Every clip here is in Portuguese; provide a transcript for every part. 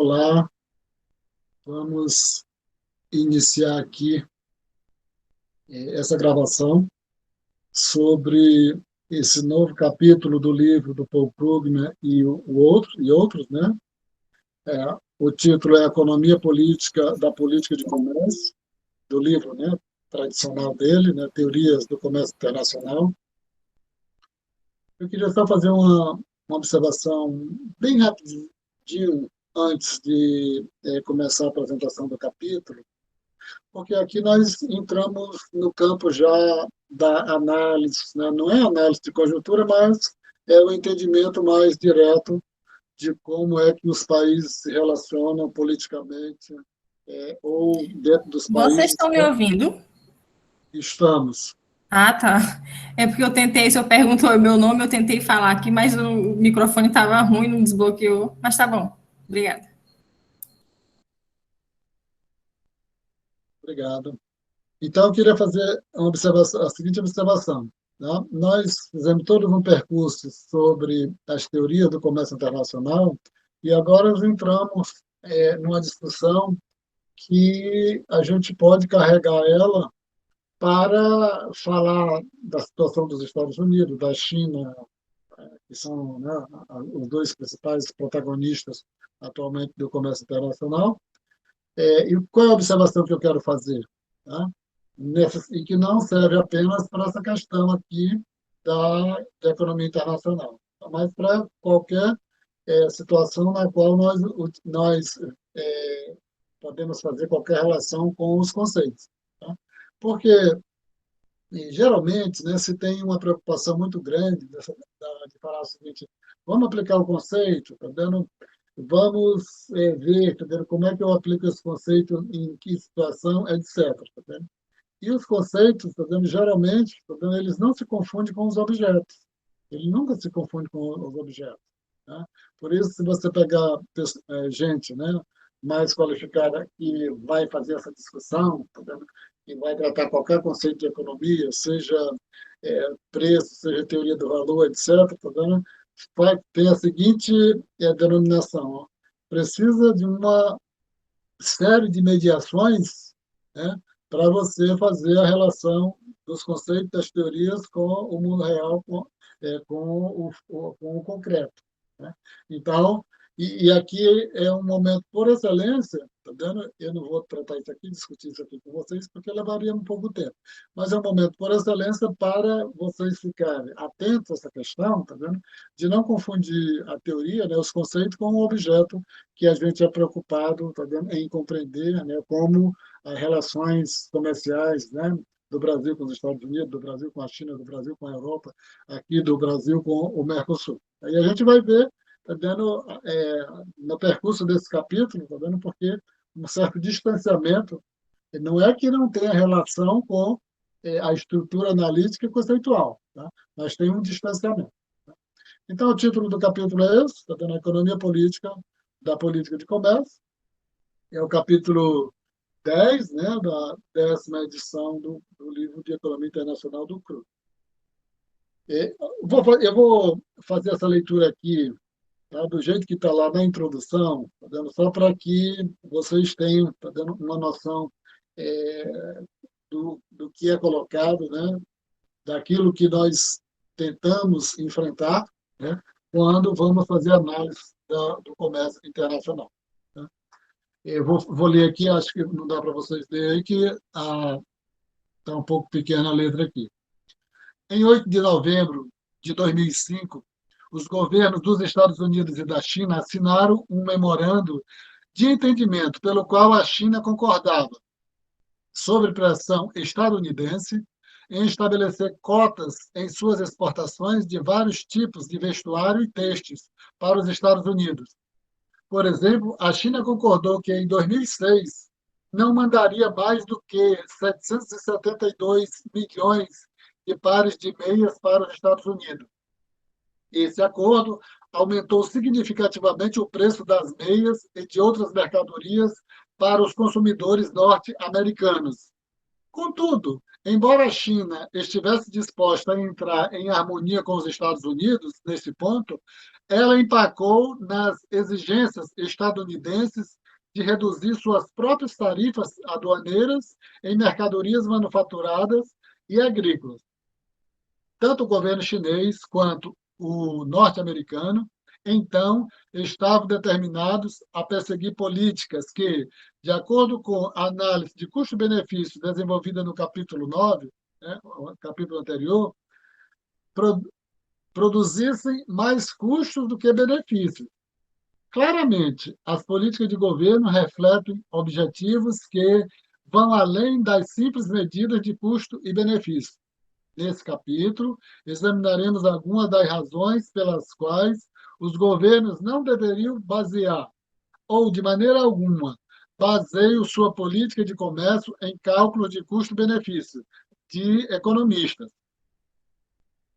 Olá, vamos iniciar aqui essa gravação sobre esse novo capítulo do livro do Paul Krugman e outros, né? O título é Economia Política da Política de Comércio, do livro, né, tradicional dele, né, Teorias do Comércio Internacional. Eu queria só fazer uma observação bem rapidinho antes de começar a apresentação do capítulo, porque aqui nós entramos no campo já da análise, né? Não é análise de conjuntura, mas é o entendimento mais direto de como é que os países se relacionam politicamente, ou dentro dos Vocês países, estão me como ouvindo? estamos. Ah, tá. É porque eu tentei, se eu perguntou o meu nome, eu tentei falar aqui, mas o microfone estava ruim, não desbloqueou. Mas tá bom. Obrigada. Obrigado. Então, eu queria fazer uma observação, a seguinte observação. Tá? Nós fizemos todo um percurso sobre as teorias do comércio internacional e agora nós entramos numa discussão que a gente pode carregar ela para falar da situação dos Estados Unidos, da China, que são, né, os dois principais protagonistas atualmente do comércio internacional. E qual é a observação que eu quero fazer? Tá? E que não serve apenas para essa questão aqui da economia internacional, mas para qualquer situação na qual nós podemos fazer qualquer relação com os conceitos. Tá? Porque, geralmente, né, se tem uma preocupação muito grande de falar o seguinte: vamos aplicar o conceito, tá vendo? Vamos ver, tá vendo, como é que eu aplico esse conceito, em que situação, etc. Tá vendo? E os conceitos, tá vendo, geralmente, tá vendo, eles não se confundem com os objetos. Ele nunca se confunde com os objetos. Né? Por isso, se você pegar gente, né, mais qualificada que vai fazer essa discussão, tá vendo? Que vai tratar qualquer conceito de economia, seja preço, seja teoria do valor, etc., tá vendo? Vai ter a seguinte denominação: ó. Precisa de uma série de mediações, né, para você fazer a relação dos conceitos, das teorias com o mundo real, com o concreto. Né? Então, e aqui é um momento por excelência, tá vendo? Eu não vou tratar isso aqui, discutir isso aqui com vocês, porque levaria um pouco de tempo. Mas é um momento por excelência para vocês ficarem atentos a essa questão, tá vendo? De não confundir a teoria, né, os conceitos, com o objeto que a gente é preocupado, tá vendo, em compreender, né, como as relações comerciais, né, do Brasil com os Estados Unidos, do Brasil com a China, do Brasil com a Europa, aqui do Brasil com o Mercosul. Aí a gente vai ver, tá vendo, no percurso desse capítulo, tá vendo, porque um certo distanciamento, não é que não tenha relação com a estrutura analítica e conceitual, tá? Mas tem um distanciamento. Tá? Então, o título do capítulo é esse, tá vendo, a economia política da política de comércio, é o capítulo 10, né, da 10ª edição do livro de Economia Internacional do CRU. Eu vou fazer essa leitura aqui, tá, do jeito que está lá na introdução, tá dando, só para que vocês tenham, tá dando, uma noção do que é colocado, né, daquilo que nós tentamos enfrentar, né, quando vamos fazer análise do comércio internacional. Né? Eu vou ler aqui, acho que não dá para vocês lerem, que está um pouco pequena a letra aqui. Em 8 de novembro de 2005, os governos dos Estados Unidos e da China assinaram um memorando de entendimento pelo qual a China concordava, sob pressão estadunidense, em estabelecer cotas em suas exportações de vários tipos de vestuário e têxteis para os Estados Unidos. Por exemplo, a China concordou que em 2006 não mandaria mais do que 772 milhões de pares de meias para os Estados Unidos. Esse acordo aumentou significativamente o preço das meias e de outras mercadorias para os consumidores norte-americanos. Contudo, Embora a China estivesse disposta a entrar em harmonia com os Estados Unidos nesse ponto, ela empacou nas exigências estadunidenses de reduzir suas próprias tarifas aduaneiras em mercadorias manufaturadas e agrícolas. Tanto o governo chinês quanto o norte-americano, então, estavam determinados a perseguir políticas que, de acordo com a análise de custo-benefício desenvolvida no capítulo 9, né, o capítulo anterior, pro, produzissem mais custos do que benefícios. Claramente, as políticas de governo refletem objetivos que vão além das simples medidas de custo e benefício. Nesse capítulo, examinaremos algumas das razões pelas quais os governos não deveriam basear, ou de maneira alguma, baseiam sua política de comércio em cálculos de custo-benefício de economistas.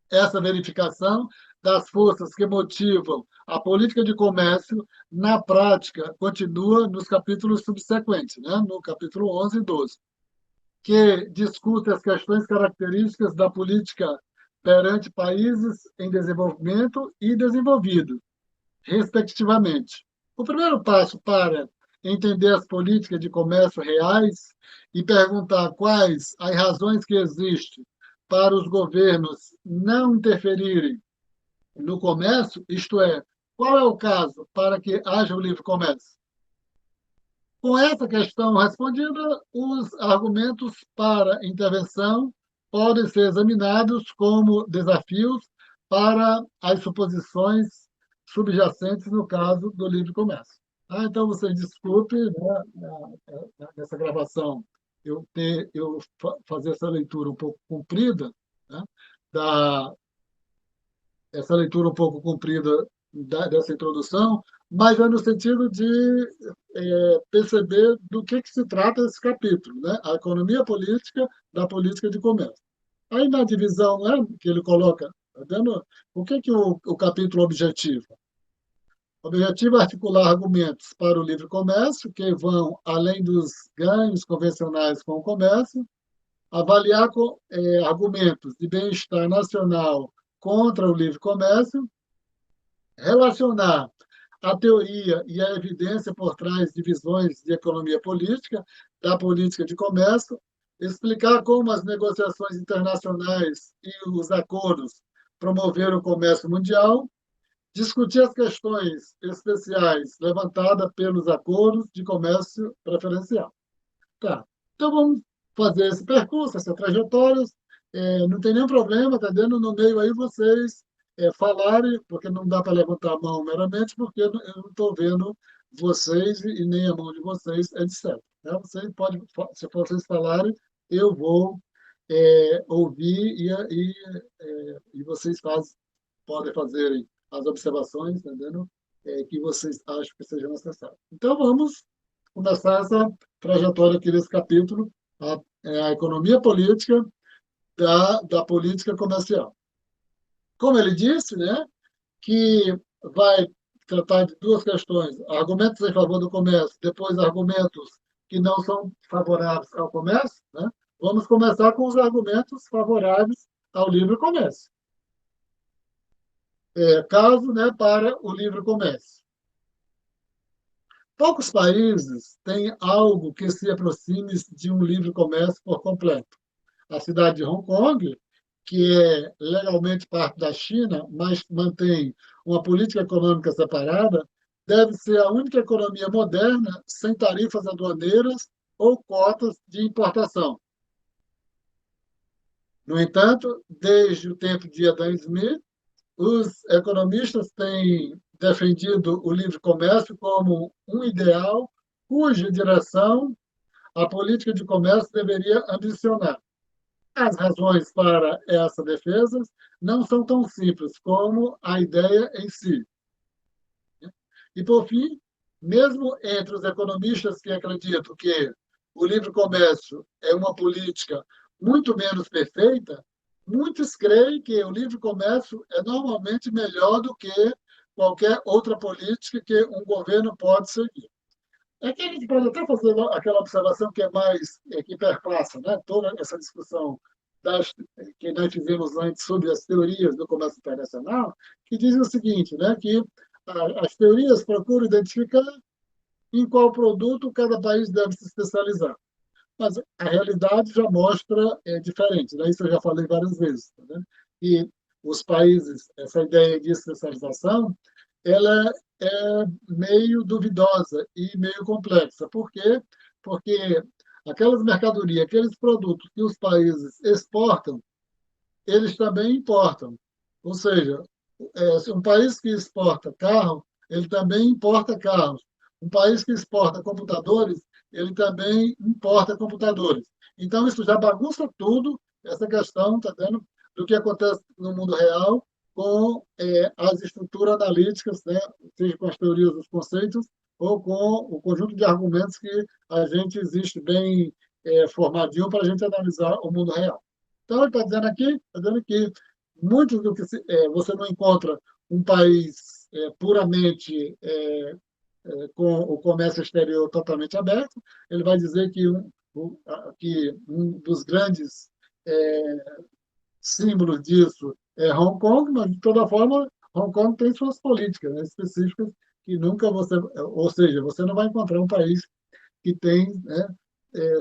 Essa verificação das forças que motivam a política de comércio, na prática, continua nos capítulos subsequentes, né? No capítulo 11 e 12, que discute as questões características da política perante países em desenvolvimento e desenvolvidos, respectivamente. O primeiro passo para entender as políticas de comércio reais e perguntar quais as razões que existem para os governos não interferirem no comércio, isto é, qual é o caso para que haja o livre comércio? Com essa questão respondida, os argumentos para intervenção podem ser examinados como desafios para as suposições subjacentes no caso do livre comércio. Então, você desculpe, né, nessa gravação eu fazer essa leitura um pouco comprida, né, da, essa leitura um pouco comprida dessa introdução, mas é no sentido de perceber do que se trata esse capítulo, né? A economia política da política de comércio. Aí na divisão, né, que ele coloca, tá vendo? O que o capítulo objetiva? O objetivo é articular argumentos para o livre comércio, que vão além dos ganhos convencionais com o comércio, avaliar argumentos de bem-estar nacional contra o livre comércio, relacionar a teoria e a evidência por trás de visões de economia política, da política de comércio, explicar como as negociações internacionais e os acordos promoveram o comércio mundial, discutir as questões especiais levantadas pelos acordos de comércio preferencial. Tá. Então, vamos fazer esse percurso, essa trajetória. Não tem nenhum problema, tá dando no meio aí vocês falarem, porque não dá para levantar a mão meramente, porque eu não estou vendo vocês e nem a mão de vocês, etc. Né? Vocês podem, se vocês falarem, eu vou ouvir e vocês podem fazer as observações, entendendo? Que vocês acham que sejam necessárias. Então, vamos começar essa trajetória aqui desse capítulo, a economia política da política comercial. Como ele disse, né, que vai tratar de duas questões, argumentos em favor do comércio, depois argumentos que não são favoráveis ao comércio, né? Vamos começar com os argumentos favoráveis ao livre comércio. Caso, né, para o livre comércio. Poucos países têm algo que se aproxime de um livre comércio por completo. A cidade de Hong Kong, que é legalmente parte da China, mas mantém uma política econômica separada, deve ser a única economia moderna sem tarifas aduaneiras ou cotas de importação. No entanto, desde o tempo de Adam Smith, os economistas têm defendido o livre comércio como um ideal cuja direção a política de comércio deveria ambicionar. As razões para essa defesa não são tão simples como a ideia em si. E, por fim, mesmo entre os economistas que acreditam que o livre comércio é uma política muito menos perfeita, muitos creem que o livre comércio é normalmente melhor do que qualquer outra política que um governo pode seguir. É que a gente pode até fazer aquela observação que é mais, que perpassa, né? Toda essa discussão das, que nós tivemos antes sobre as teorias do comércio internacional, que dizem o seguinte, né? Que as teorias procuram identificar em qual produto cada país deve se especializar. Mas a realidade já mostra diferente, né? Isso eu já falei várias vezes. Tá vendo? E os países, essa ideia de especialização, ela é meio duvidosa e meio complexa. Por quê? Porque aquelas mercadorias, aqueles produtos que os países exportam, eles também importam. Ou seja, se um país que exporta carro, ele também importa carros. Um país que exporta computadores, ele também importa computadores. Então, isso já bagunça tudo, essa questão, tá vendo, do que acontece no mundo real com as estruturas analíticas, né, seja com as teorias dos conceitos ou com o conjunto de argumentos que a gente existe bem formadinho para a gente analisar o mundo real. Então, ele está dizendo aqui, está dizendo que muitos do que você não encontra um país puramente com o comércio exterior totalmente aberto. Ele vai dizer que um dos grandes símbolos disso é Hong Kong, mas, de toda forma, Hong Kong tem suas políticas, né, específicas que nunca você, ou seja, você não vai encontrar um país que tem, né,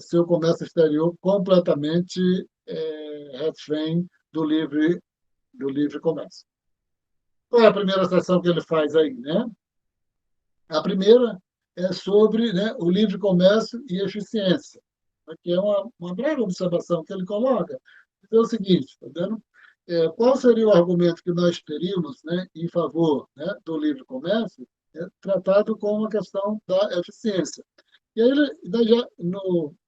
seu comércio exterior completamente refém do livre comércio. Qual é a primeira seção que ele faz aí, né? A primeira é sobre, né, o livre comércio e eficiência. Aqui é uma breve observação que ele coloca. É o seguinte, tá vendo? Qual seria o argumento que nós teríamos, né, em favor, né, do livre comércio, tratado como a questão da eficiência? E aí, daí já,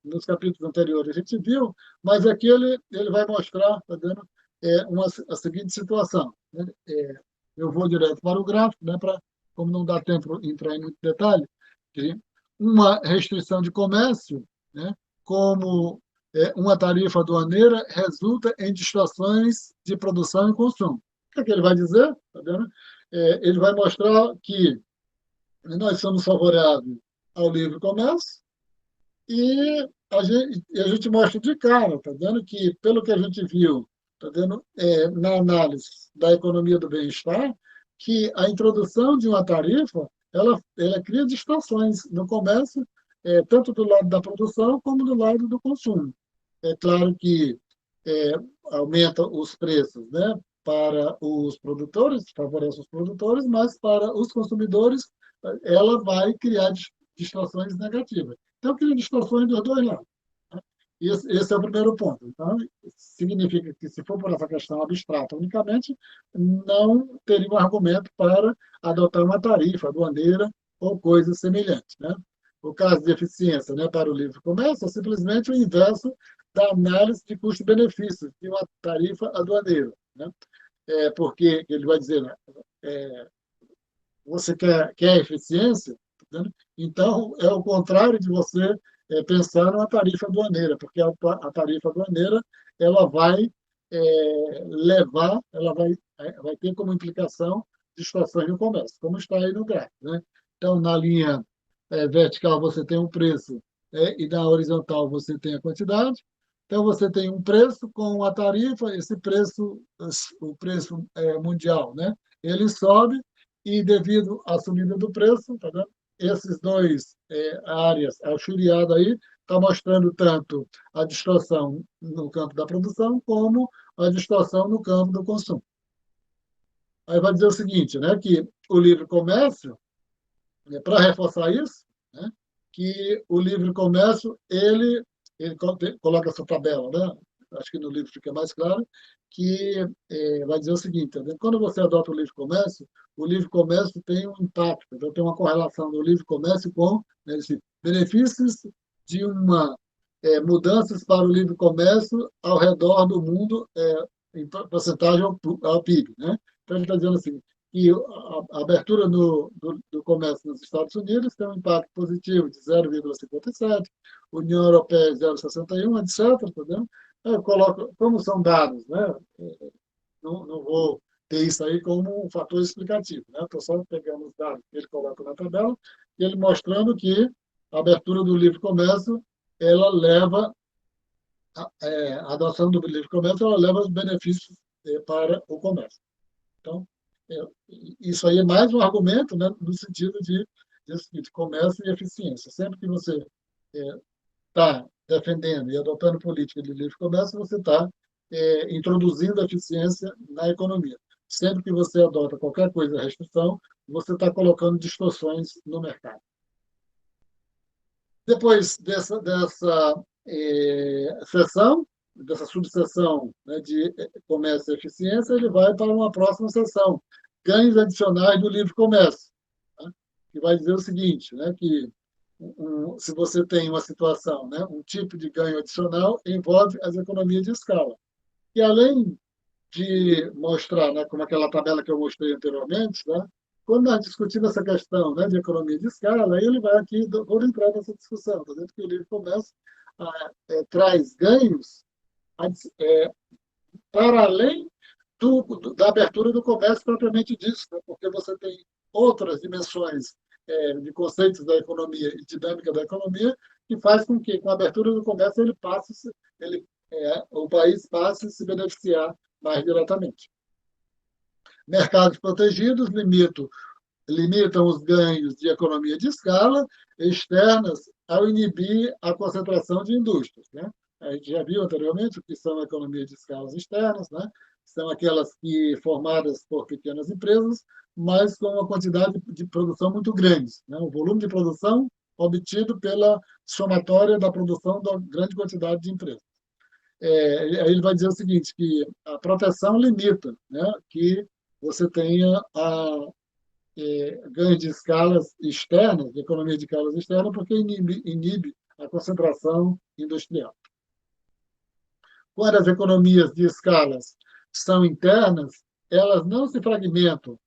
nos capítulos anteriores, a gente viu, mas aqui ele vai mostrar, tá vendo, a seguinte situação. Né? Eu vou direto para o gráfico, né, para, como não dá tempo de entrar em muito detalhe, que uma restrição de comércio, né, como uma tarifa aduaneira, resulta em distorções de produção e consumo. O que é que ele vai dizer? Tá vendo? Ele vai mostrar que nós somos favoráveis ao livre comércio e a gente mostra de cara, tá vendo que, pelo que a gente viu, tá vendo, na análise da economia do bem-estar, que a introdução de uma tarifa, ela cria distorções no comércio, tanto do lado da produção como do lado do consumo. É claro que é, aumenta os preços, né, para os produtores, favorece os produtores, mas para os consumidores ela vai criar distorções negativas. Então, cria distorções dos dois lados. Né? Esse é o primeiro ponto. Então, significa que, se for por essa questão abstrata unicamente, não teria um argumento para adotar uma tarifa aduaneira ou coisa semelhante. Né? O caso de eficiência, né, para o livre comércio é simplesmente o inverso da análise de custo-benefício de uma tarifa aduaneira. Né? Porque ele vai dizer, né, você quer eficiência, tá, então é o contrário de você pensar numa tarifa aduaneira, porque a tarifa aduaneira ela vai levar, vai ter como implicação distorções no comércio, como está aí no gráfico. Né? Então, na linha vertical você tem um preço e na horizontal você tem a quantidade. Então, você tem um preço com a tarifa, esse preço, o preço mundial, né? Ele sobe e, devido à subida do preço, tá vendo? Esses dois áreas, a churiada aí, está mostrando tanto a distorção no campo da produção como a distorção no campo do consumo. Aí vai dizer o seguinte, né, que o livre comércio, para reforçar isso, né, que o livre comércio, ele coloca essa tabela, né, acho que no livro fica mais claro, que vai dizer o seguinte, tá vendo? Quando você adota o livre comércio tem um impacto, então tem uma correlação do livre comércio com, né, benefícios de uma mudanças para o livre comércio ao redor do mundo em porcentagem ao PIB, né? Então ele está dizendo assim que a abertura do comércio nos Estados Unidos tem um impacto positivo de 0,57, União Europeia 0,61, etc. Entendeu? Eu coloco, como são dados, né? Não vou ter isso aí como um fator explicativo. Né? Estou só pegando os dados que ele coloca na tabela e ele mostrando que a abertura do livre comércio, ela leva, a adoção do livre comércio, ela leva os benefícios para o comércio. Então, é, isso aí é mais um argumento, né, no sentido de comércio e eficiência. Sempre que você está defendendo e adotando política de livre comércio, você está introduzindo eficiência na economia. Sempre que você adota qualquer coisa restrição, você está colocando distorções no mercado. Depois dessa seção, dessa subseção, né, de comércio e eficiência, ele vai para uma próxima seção, ganhos adicionais do livre comércio, né, que vai dizer o seguinte, né, que se você tem uma situação, né, um tipo de ganho adicional, envolve as economias de escala. E além de mostrar, né, como aquela tabela que eu mostrei anteriormente, né, quando nós discutimos essa questão, né, de economia de escala, aí ele vai aqui, vou entrar nessa discussão, está dentro que o livre comércio traz ganhos para além da abertura do comércio propriamente dito, né, porque você tem outras dimensões de conceitos da economia e dinâmica da economia que faz com que, com a abertura do comércio, o país passe a se beneficiar mais diretamente. Mercados protegidos limitam os ganhos de economia de escala externas ao inibir a concentração de indústrias, né? A gente já viu anteriormente o que são economias de escalas externas, né? São aquelas que formadas por pequenas empresas, mas com uma quantidade de produção muito grande, né? O volume de produção obtido pela somatória da produção da grande quantidade de empresas. Aí ele vai dizer o seguinte, que a proteção limita, né, que você tenha ganho de escalas externas, de economia de escalas externas, porque inibe a concentração industrial. Quando as economias de escalas são internas, elas não se fragmentam,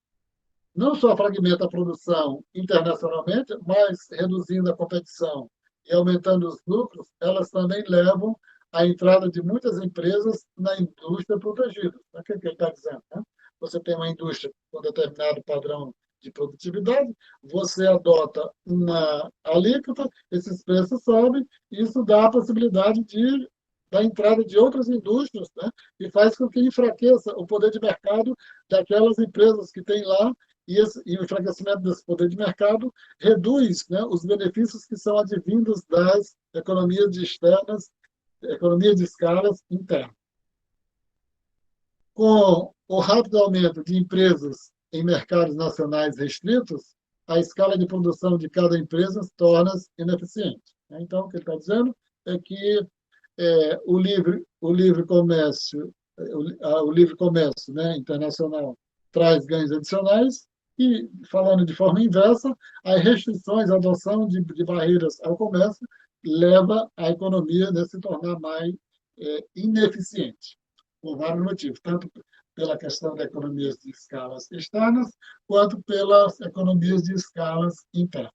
não só fragmenta a produção internacionalmente, mas reduzindo a competição e aumentando os lucros, elas também levam à entrada de muitas empresas na indústria protegida. O que ele está dizendo? Né? Você tem uma indústria com determinado padrão de produtividade, você adota uma alíquota, esses preços sobem, e isso dá a possibilidade da entrada de outras indústrias, né? E faz com que enfraqueça o poder de mercado daquelas empresas que têm lá, e o enfraquecimento desse poder de mercado reduz, né, os benefícios que são advindos das economias externas, economias de escalas internas. Com o rápido aumento de empresas em mercados nacionais restritos, a escala de produção de cada empresa torna-se ineficiente. Então, o que ele está dizendo é que o livre comércio, né, internacional traz ganhos adicionais e, falando de forma inversa, as restrições, a adoção de barreiras ao comércio leva a economia a se tornar mais ineficiente, por vários motivos, tanto pela questão das economias de escalas externas, quanto pelas economias de escalas internas.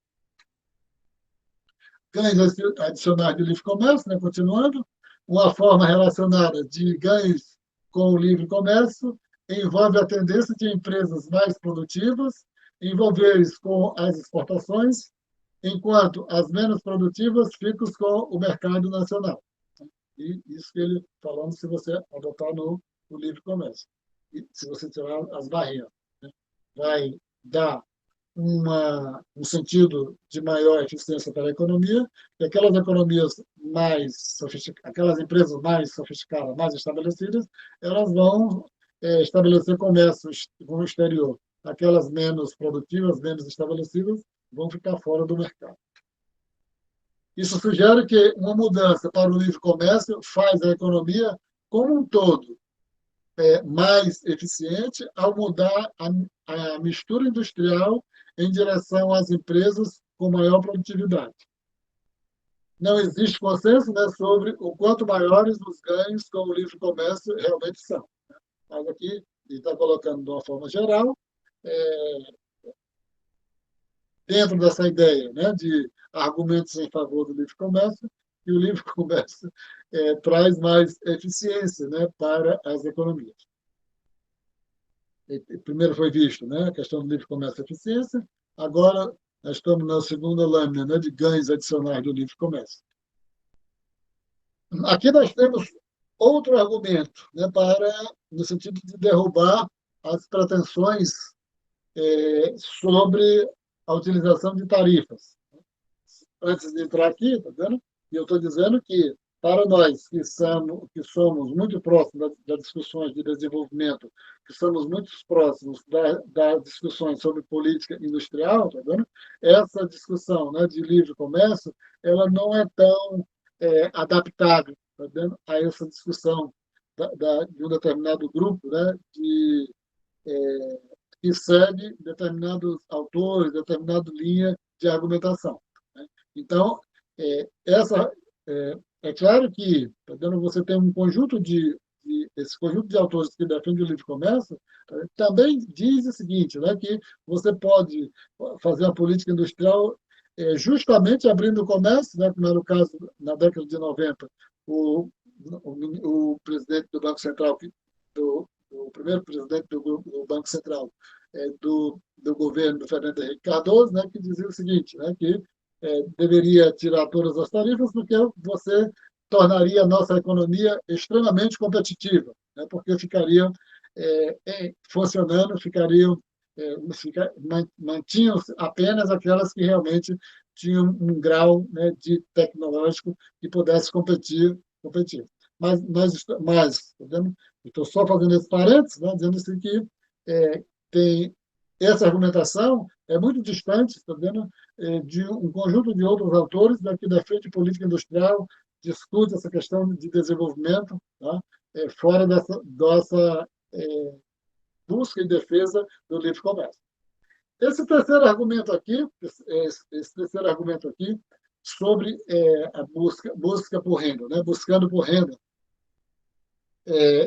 Ganhos adicionais do livre comércio, né, continuando, uma forma relacionada de ganhos com o livre comércio envolve a tendência de empresas mais produtivas envolver-se com as exportações, enquanto as menos produtivas ficam com o mercado nacional. E isso que ele falando se você adotar no livre comércio. E se você tirar as barreiras, né, vai dar um sentido de maior eficiência para a economia, e aquelas economias mais sofisticadas, aquelas empresas mais sofisticadas, mais estabelecidas, elas vão estabelecer comércio com o exterior. Aquelas menos produtivas, menos estabelecidas, vão ficar fora do mercado. Isso sugere que uma mudança para o livre comércio faz a economia como um todo mais eficiente ao mudar a mistura industrial em direção às empresas com maior produtividade. Não existe consenso, né, sobre o quanto maiores os ganhos com o livre comércio realmente são. Mas aqui ele está colocando de uma forma geral, dentro dessa ideia, né, de argumentos em favor do livre comércio, e o livre comércio traz mais eficiência, né, para as economias. Primeiro foi visto, né, a questão do livre comércio e eficiência, agora Nós estamos na segunda lâmina, né, de ganhos adicionais do livre comércio. Aqui nós temos outro argumento, né, no sentido de derrubar as pretensões sobre a utilização de tarifas. Antes de entrar aqui, tá vendo? E eu estou dizendo que, para nós que somos muito próximos das discussões de desenvolvimento, que somos muito próximos das discussões sobre política industrial, tá vendo? Essa discussão, né, de livre comércio, ela não é tão adaptável, tá vendo, a essa discussão de um determinado grupo, né, que segue determinados autores, determinada linha de argumentação, né? Então, é claro que, tá vendo, você tem um conjunto esse conjunto de autores que defende o livre comércio, também diz o seguinte, né, que você pode fazer a política industrial justamente abrindo o comércio, né, como era o caso na década de 90, o presidente do Banco Central, o primeiro presidente do Banco Central do governo do Fernando Henrique Cardoso, né, que dizia o seguinte, né, que deveria tirar todas as tarifas porque você tornaria a nossa economia extremamente competitiva, né, porque ficariam funcionando, mantinham apenas aquelas que realmente tinham um grau, né, de tecnológico que pudesse competir. Mas tá vendo? Estou só fazendo esse parênteses, né, dizendo assim que tem essa argumentação é muito distante, tá vendo, de um conjunto de outros autores que defende política industrial, discute essa questão de desenvolvimento, tá? Fora dessa busca e defesa do livre comércio. Esse terceiro argumento aqui, sobre a busca por renda, né? Buscando por renda,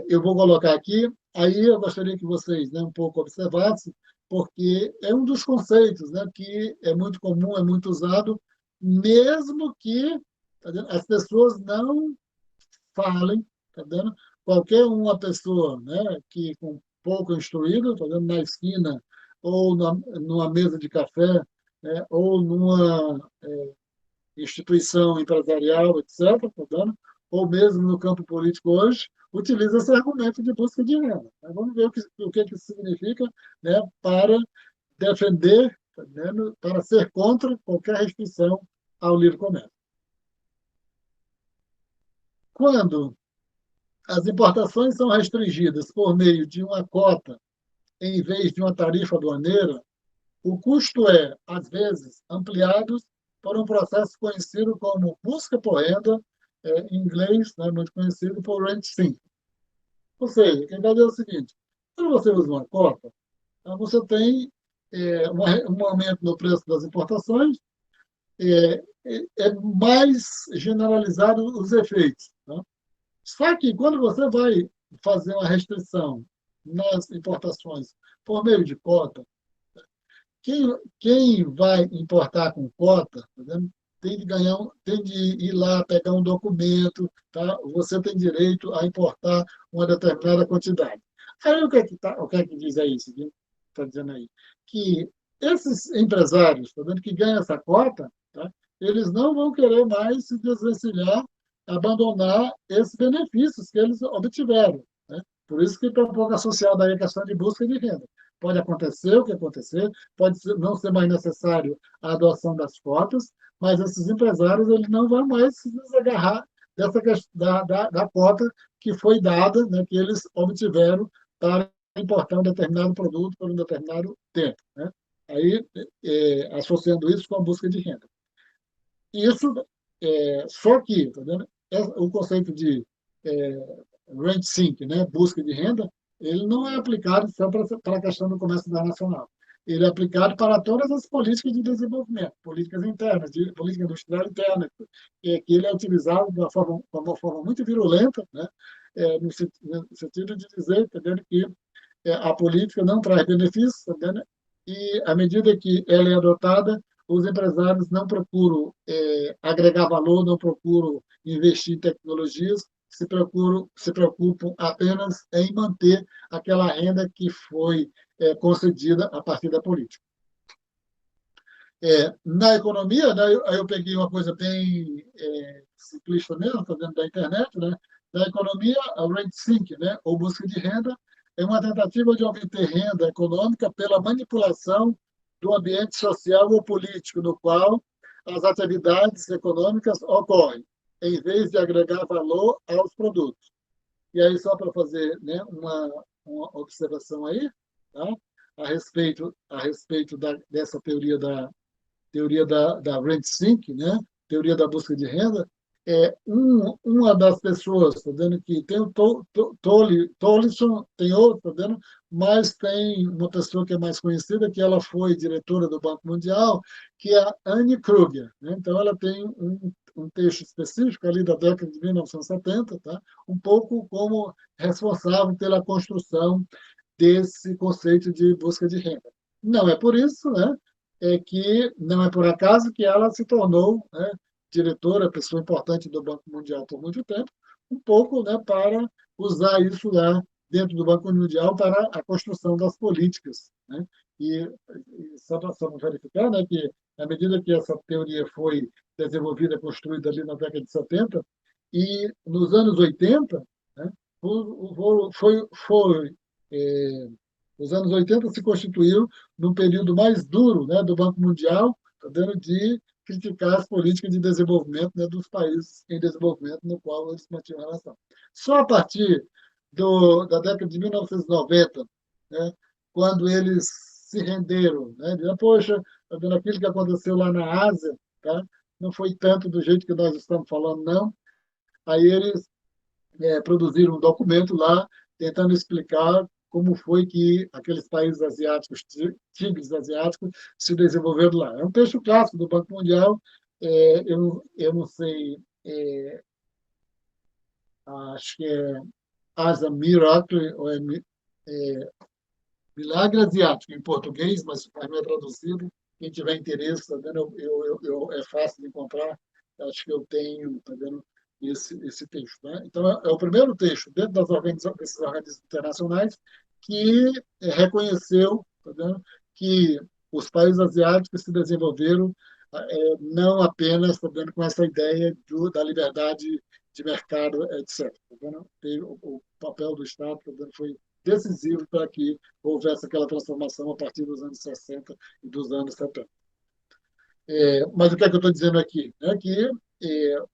eu vou colocar aqui, aí eu gostaria que vocês, né, um pouco observassem, porque é um dos conceitos, né, que é muito comum, é muito usado, mesmo que, tá vendo, as pessoas não falem, tá vendo? Qualquer uma pessoa, né, que com pouco instruído, tá vendo, na esquina ou numa mesa de café, né, ou numa instituição empresarial, etc., tá vendo? Ou mesmo no campo político hoje, utiliza esse argumento de busca de renda. Vamos ver o que isso significa, né, para defender, tá vendo? Para ser contra qualquer restrição ao livre comércio. Quando as importações são restringidas por meio de uma cota em vez de uma tarifa aduaneira, o custo é, às vezes, ampliado por um processo conhecido como busca por renda, em inglês, né, muito conhecido por rent seeking. Ou seja, quem vai dizer o seguinte, quando você usa uma cota, você tem um aumento no preço das importações, mais generalizado os efeitos, né? Só que quando você vai fazer uma restrição nas importações por meio de cota, quem vai importar com cota, tá vendo? Tem de ir lá pegar um documento, tá? Você tem direito a importar uma determinada quantidade. Aí o que é que diz aí, está dizendo aí? Que esses empresários, tá vendo, que ganham essa cota, tá? Eles não vão querer mais se desvencilhar, abandonar esses benefícios que eles obtiveram, né? Por isso que está um pouco associado aí a questão de busca de renda. Pode acontecer o que acontecer, não ser mais necessário a adoção das cotas, mas esses empresários eles não vão mais se desagarrar da cota que foi dada, né, que eles obtiveram para importar um determinado produto por um determinado tempo, né? Aí, associando isso com a busca de renda. Isso, só que, tá vendo? O conceito de rent seeking, né, busca de renda, ele não é aplicado só para a questão do comércio internacional. Ele é aplicado para todas as políticas de desenvolvimento, políticas internas, política industrial interna, que ele é utilizado de uma forma muito virulenta, né, no sentido de dizer, entendendo, que a política não traz benefícios, entendendo, e à medida que ela é adotada, os empresários não procuram agregar valor, não procuram investir em tecnologias, se preocupam apenas em manter aquela renda que foi concedida a partir da política. Na economia, né, aí eu peguei uma coisa bem simplista mesmo, está dentro da internet, né? Na economia, a rent seeking, né, ou busca de renda, é uma tentativa de obter renda econômica pela manipulação do ambiente social ou político no qual as atividades econômicas ocorrem, em vez de agregar valor aos produtos. E aí, só para fazer, né, uma observação aí, tá? A respeito dessa teoria da rent seeking, né? Teoria da busca de renda, uma das pessoas, está vendo que tem o Tolleson, tem outro, está vendo? Mas tem uma pessoa que é mais conhecida, que ela foi diretora do Banco Mundial, que é a Anne Kruger, né? Então, ela tem um texto específico ali da década de 1970, tá? Um pouco como responsável pela construção desse conceito de busca de renda. Não é por isso, né, que não é por acaso que ela se tornou, né, diretora, pessoa importante do Banco Mundial por muito tempo, um pouco, né, para usar isso lá dentro do Banco Mundial para a construção das políticas, né? E só para verificar, né, que à medida que essa teoria foi desenvolvida, construída ali na década de 70, e nos anos 80, né, foi é, os anos 80 se constituiu num período mais duro, né, do Banco Mundial, tá dando de criticar as políticas de desenvolvimento, né, dos países em desenvolvimento no qual eles mantinham relação. Só a partir da década de 1990, né, quando eles se renderam, né, dizendo, poxa, tá vendo aquilo que aconteceu lá na Ásia, tá? Não foi tanto do jeito que nós estamos falando, não. Aí eles produziram um documento lá tentando explicar como foi que aqueles países asiáticos, tigres asiáticos, se desenvolveram lá. É um texto clássico do Banco Mundial, eu não sei, acho que é As a Miracle, ou Milagre Asiático em português, mas não é traduzido. Quem tiver interesse, tá vendo? É fácil de encontrar. Acho que eu tenho, tá vendo? Esse texto, né? Então, é o primeiro texto dentro desses organismos internacionais que reconheceu, tá vendo? Que os países asiáticos se desenvolveram não apenas, tá vendo, com essa ideia da liberdade de mercado, etc. Tá vendo? O papel do Estado, tá vendo, foi decisivo para que houvesse aquela transformação a partir dos anos 60 e dos anos 70. Mas o que é que eu estou dizendo aqui? É que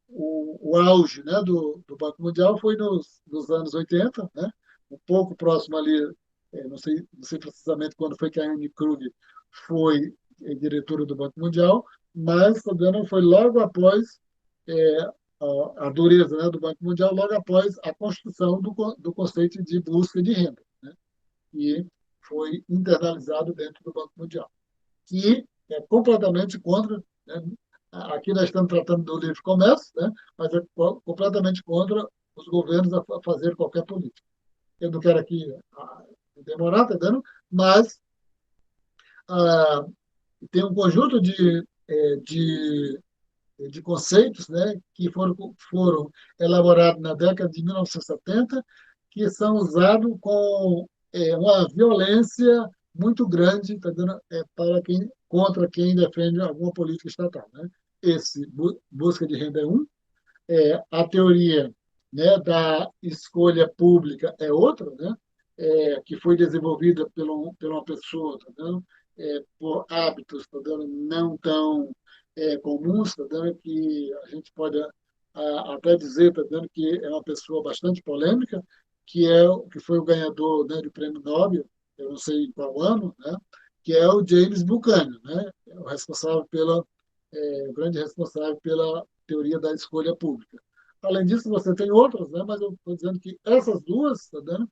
o auge, né, do Banco Mundial foi nos anos 80, né, um pouco próximo ali, não sei precisamente quando foi que a Anne Krug foi diretora do Banco Mundial, mas também foi logo após é, a dureza, né, do Banco Mundial, logo após a construção do conceito de busca de renda, né, e foi internalizado dentro do Banco Mundial, que é completamente contra, né, aqui nós estamos tratando do livre comércio, né, mas é completamente contra os governos a fazer qualquer política. Eu não quero aqui demorar, tá vendo? Mas ah, tem um conjunto de conceitos, né, que foram elaborados na década de 1970, que são usados com uma violência muito grande, tá dando, contra quem defende alguma política estatal, né? Esse busca de renda é um, a teoria, né, da escolha pública é outra, né, que foi desenvolvida por uma pessoa, tá vendo? Por hábitos, tá vendo? Não tão comuns, tá vendo? Que a gente pode até dizer, tá vendo, que é uma pessoa bastante polêmica, que foi o ganhador, né, do Prêmio Nobel, eu não sei em qual ano, né, que é o James Buchanan, né, o grande responsável pela teoria da escolha pública. Além disso, você tem outras, né, mas eu estou dizendo que essas duas, tá vendo,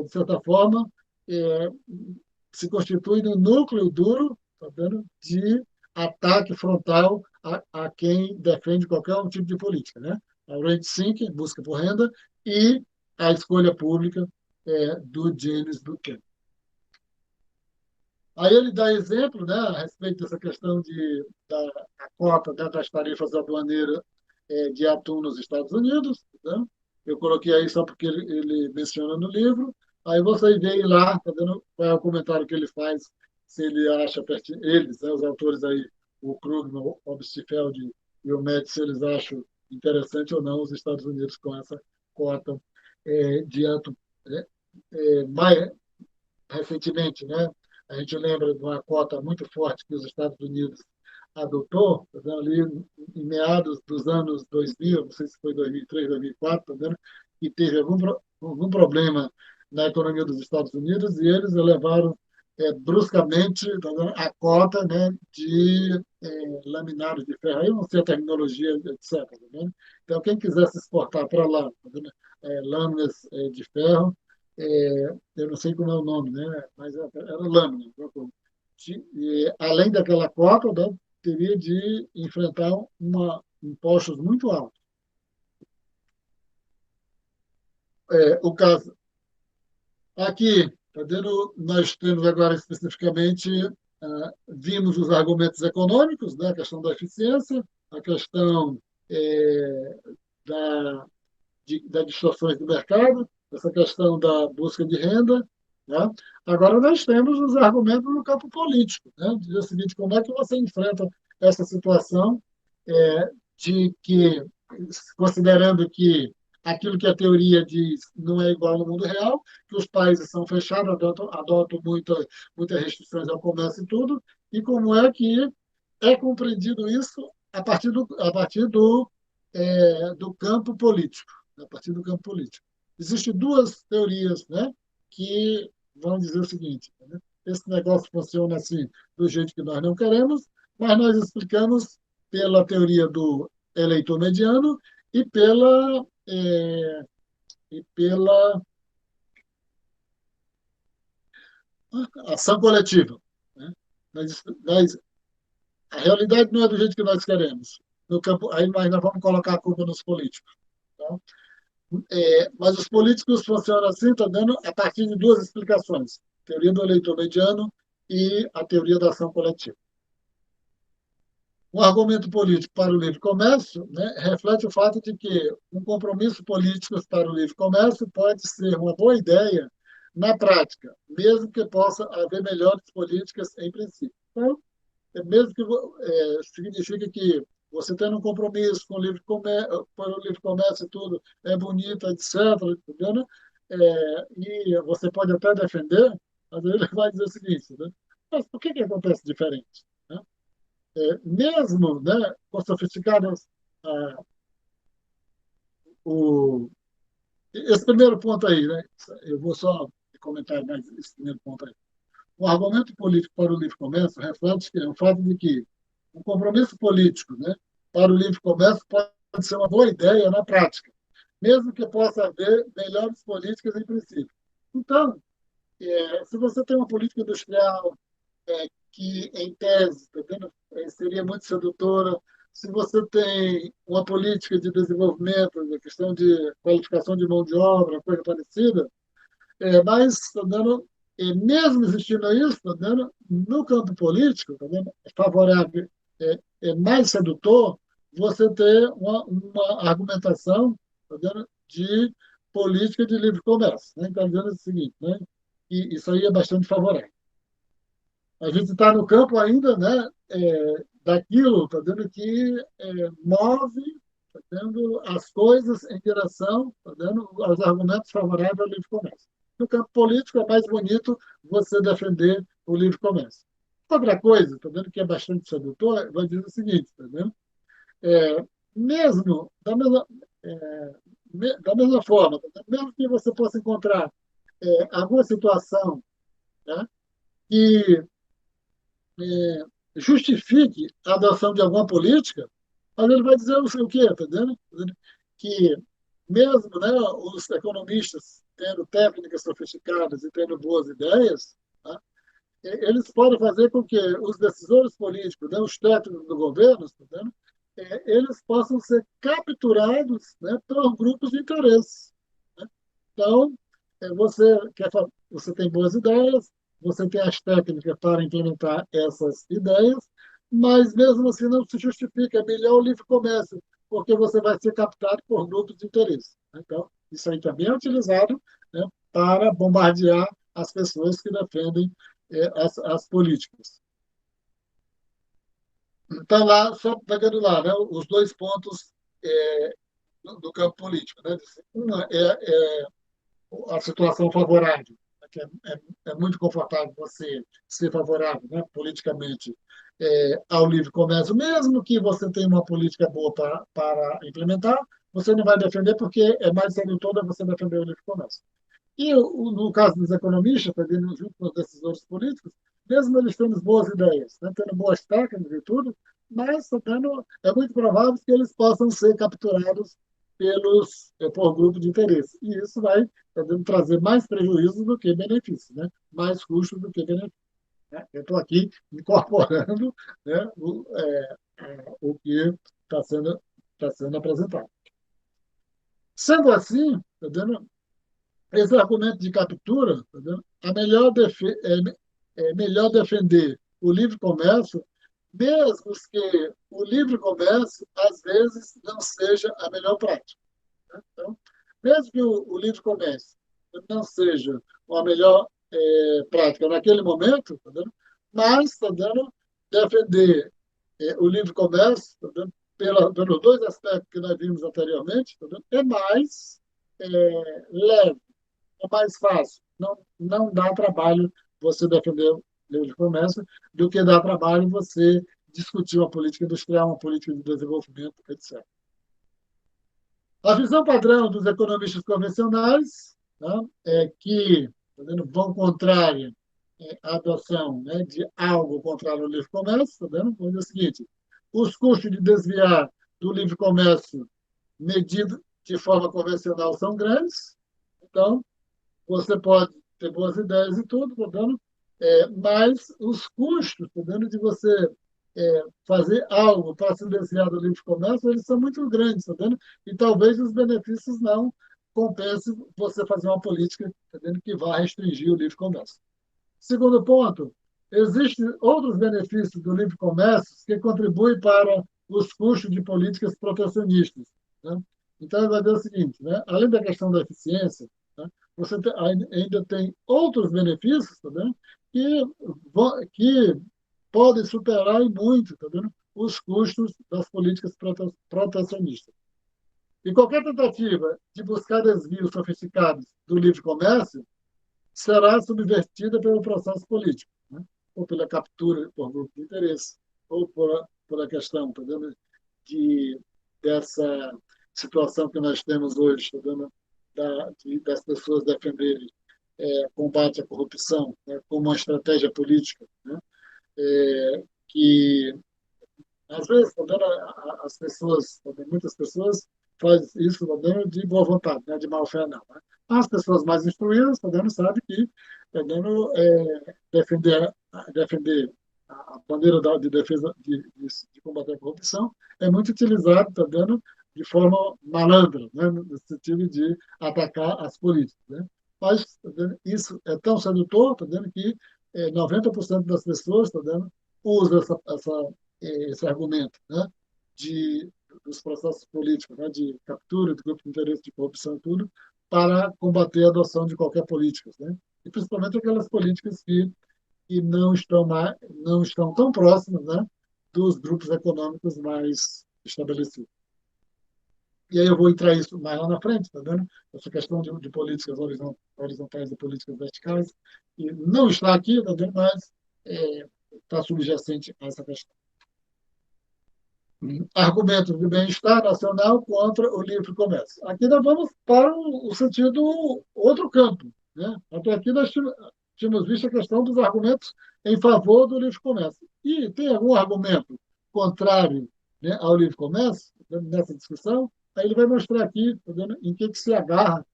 de certa forma, é, se constituem no núcleo duro, tá vendo, de ataque frontal a quem defende qualquer um tipo de política, né? A rent seeking, busca por renda, e a escolha pública do James Buchanan. Aí ele dá exemplo, né, a respeito dessa questão da a cota, né, das tarifas aduaneiras de atum nos Estados Unidos. Né? Eu coloquei aí só porque ele menciona no livro. Aí você vê lá, tá vendo qual é o comentário que ele faz, se ele acha pertinente, eles, né, os autores aí, o Krugman, o Obstfeld e o Médici, se eles acham interessante ou não os Estados Unidos com essa cota de ato mais recentemente, né? A gente lembra de uma cota muito forte que os Estados Unidos adotou, tá vendo, ali em meados dos anos 2000, não sei se foi 2003, 2004, tá vendo, e teve algum problema na economia dos Estados Unidos e eles elevaram bruscamente, tá vendo, a cota, né, de laminários de ferro. Aí eu não sei a terminologia, etc. Tá vendo? Então, quem quisesse exportar para lá, tá vendo, lâminas de ferro, eu não sei como é o nome, né? Mas era lâmina. E, além daquela cota, né, teria de enfrentar impostos muito altos. O caso aqui, tá vendo, nós temos agora especificamente, vimos os argumentos econômicos, né, a questão da eficiência, a questão da das distorções do mercado, essa questão da busca de renda. Né? Agora, nós temos os argumentos no campo político. Né? Diz o seguinte: como é que você enfrenta essa situação de que, considerando que aquilo que a teoria diz não é igual no mundo real, que os países são fechados, adotam muitas restrições ao comércio e tudo, e como é que é compreendido isso a partir do campo político, a partir do campo político. Existem duas teorias, né, que vão dizer o seguinte: né, esse negócio funciona assim, do jeito que nós não queremos, mas nós explicamos pela teoria do eleitor mediano e pela ação coletiva. Né? A realidade não é do jeito que nós queremos. No campo, aí nós vamos colocar a culpa nos políticos. Tá? Mas os políticos funcionam assim, está dando a partir de duas explicações: a teoria do eleitor mediano e a teoria da ação coletiva. Um argumento político para o livre comércio, né, reflete o fato de que um compromisso político para o livre comércio pode ser uma boa ideia na prática, mesmo que possa haver melhores políticas em princípio. Então, mesmo que significa que você tendo um compromisso com o livre comércio, para o livre comércio e tudo, é bonito, etc., entendeu? E você pode até defender, mas ele vai dizer o seguinte: né? Mas por que acontece diferente? Né? Mesmo, né, com sofisticados, ah, o, esse primeiro ponto aí, né, eu vou só comentar mais esse primeiro ponto aí. O argumento político para o livre comércio reflete o fato de que um compromisso político, né, para o livre comércio pode ser uma boa ideia na prática, mesmo que possa haver melhores políticas em princípio. Então, se você tem uma política industrial que, em tese, tá vendo, seria muito sedutora, se você tem uma política de desenvolvimento, a questão de qualificação de mão de obra, coisa parecida, mas, tá vendo, mesmo existindo isso, tá vendo, no campo político, tá vendo, é favorável, é mais sedutor você ter uma argumentação, tá vendo, de política de livre comércio. Né? Então, dizendo o seguinte, né, e isso aí é bastante favorável. A gente está no campo ainda, né, daquilo, tá vendo, que move, tá vendo, as coisas em direção, tá vendo, aos argumentos favoráveis ao livre comércio. No campo político é mais bonito você defender o livre comércio. Outra coisa, tá vendo, que é bastante sedutor, vai dizer o seguinte, tá vendo? Mesmo da mesma forma, tá vendo? Mesmo que você possa encontrar alguma situação, né, que justifique a adoção de alguma política, mas ele vai dizer o quê? Tá entendendo? Que mesmo, né, os economistas tendo técnicas sofisticadas e tendo boas ideias, tá, eles podem fazer com que os decisores políticos, né, os técnicos do governo, tá entendendo? Eles possam ser capturados, né, por grupos de interesse. Né? Então, você tem boas ideias, você tem as técnicas para implementar essas ideias, mas mesmo assim não se justifica. É melhor o livre comércio, porque você vai ser captado por grupos de interesse. Então, isso aí também é utilizado, né, para bombardear as pessoas que defendem as políticas. Então, lá, só pegando lá, né, os dois pontos é, do campo político. Né? Uma é a situação favorável, né, que é muito confortável você ser favorável, né, politicamente, ao livre comércio, mesmo que você tenha uma política boa para implementar, você não vai defender porque é mais sedutor você defender o livre comércio. E no caso dos economistas, também junto com os decisores políticos, mesmo eles tendo boas ideias, né, tendo boas técnicas e tudo, mas é muito provável que eles possam ser capturados por grupo de interesse. E isso vai trazer mais prejuízos do que benefícios, né? Mais custos do que benefícios. Né? Eu estou aqui incorporando, né, o que está sendo apresentado. Sendo assim, tá vendo? Esse argumento de captura, tá vendo? É melhor defender o livre comércio, mesmo que o livre comércio, às vezes, não seja a melhor prática. Né? Então, mesmo que o livre comércio não seja a melhor prática naquele momento, tá vendo? Mas tá vendo? Defender o livre comércio, tá vendo? Pelos dois aspectos que nós vimos anteriormente, tá vendo? É mais leve, é mais fácil. Não dá trabalho você defender o livre comércio do que dá trabalho você discutir uma política industrial, uma política de desenvolvimento, etc. A visão padrão dos economistas convencionais, né, é que tá vendo, vão contrária à adoção, né, de algo contrário ao livre comércio, tá vendo? Vamos dizer o seguinte: os custos de desviar do livre comércio medido de forma convencional são grandes, então você pode ter boas ideias e tudo, tá vendo? Mas os custos, tá vendo, de você fazer algo para se desviar do livre comércio, eles são muito grandes, tá vendo? E talvez os benefícios não compensem você fazer uma política, tá vendo, que vai restringir o livre comércio. Segundo ponto, existem outros benefícios do livre comércio que contribuem para os custos de políticas protecionistas. Né? Então, vai dizer o seguinte, né? Além da questão da eficiência, né? Você ainda tem outros benefícios, tá vendo? Que podem superar em muito, tá vendo? Os custos das políticas protecionistas. E qualquer tentativa de buscar desvios sofisticados do livre comércio será subvertida pelo processo político, né? Ou pela captura por grupo de interesse, ou por a questão, tá vendo? Dessa situação que nós temos hoje, tá vendo? Das pessoas defenderem combate à corrupção, né, como uma estratégia política, né, que às vezes tá vendo, as pessoas, tá vendo, muitas pessoas fazem isso tá vendo, de boa vontade, né, de má fé não. Né? As pessoas mais instruídas tá vendo, sabem que tá vendo, defender a bandeira de defesa de combater a corrupção é muito utilizado, tá vendo, de forma malandra, né, no sentido de atacar as políticas. Né? Mas tá vendo, isso é tão sedutor, tá vendo, que 90% das pessoas tá vendo, usa esse argumento, né, dos processos políticos, né, de captura de grupo de interesse de corrupção e tudo, para combater a adoção de qualquer política, né? E principalmente aquelas políticas que não estão tão próximas, né, dos grupos econômicos mais estabelecidos. E aí eu vou entrar isso mais lá na frente, tá vendo? Essa questão de políticas horizontais e políticas verticais, e não está aqui, tá vendo? Mas está subjacente a essa questão. Argumentos de bem-estar nacional contra o livre comércio. Aqui nós vamos para o sentido outro campo. Né? Até aqui nós tínhamos visto a questão dos argumentos em favor do livre comércio. E tem algum argumento contrário, né, ao livre comércio, nessa discussão? Aí ele vai mostrar aqui, tá vendo, em que se agarra,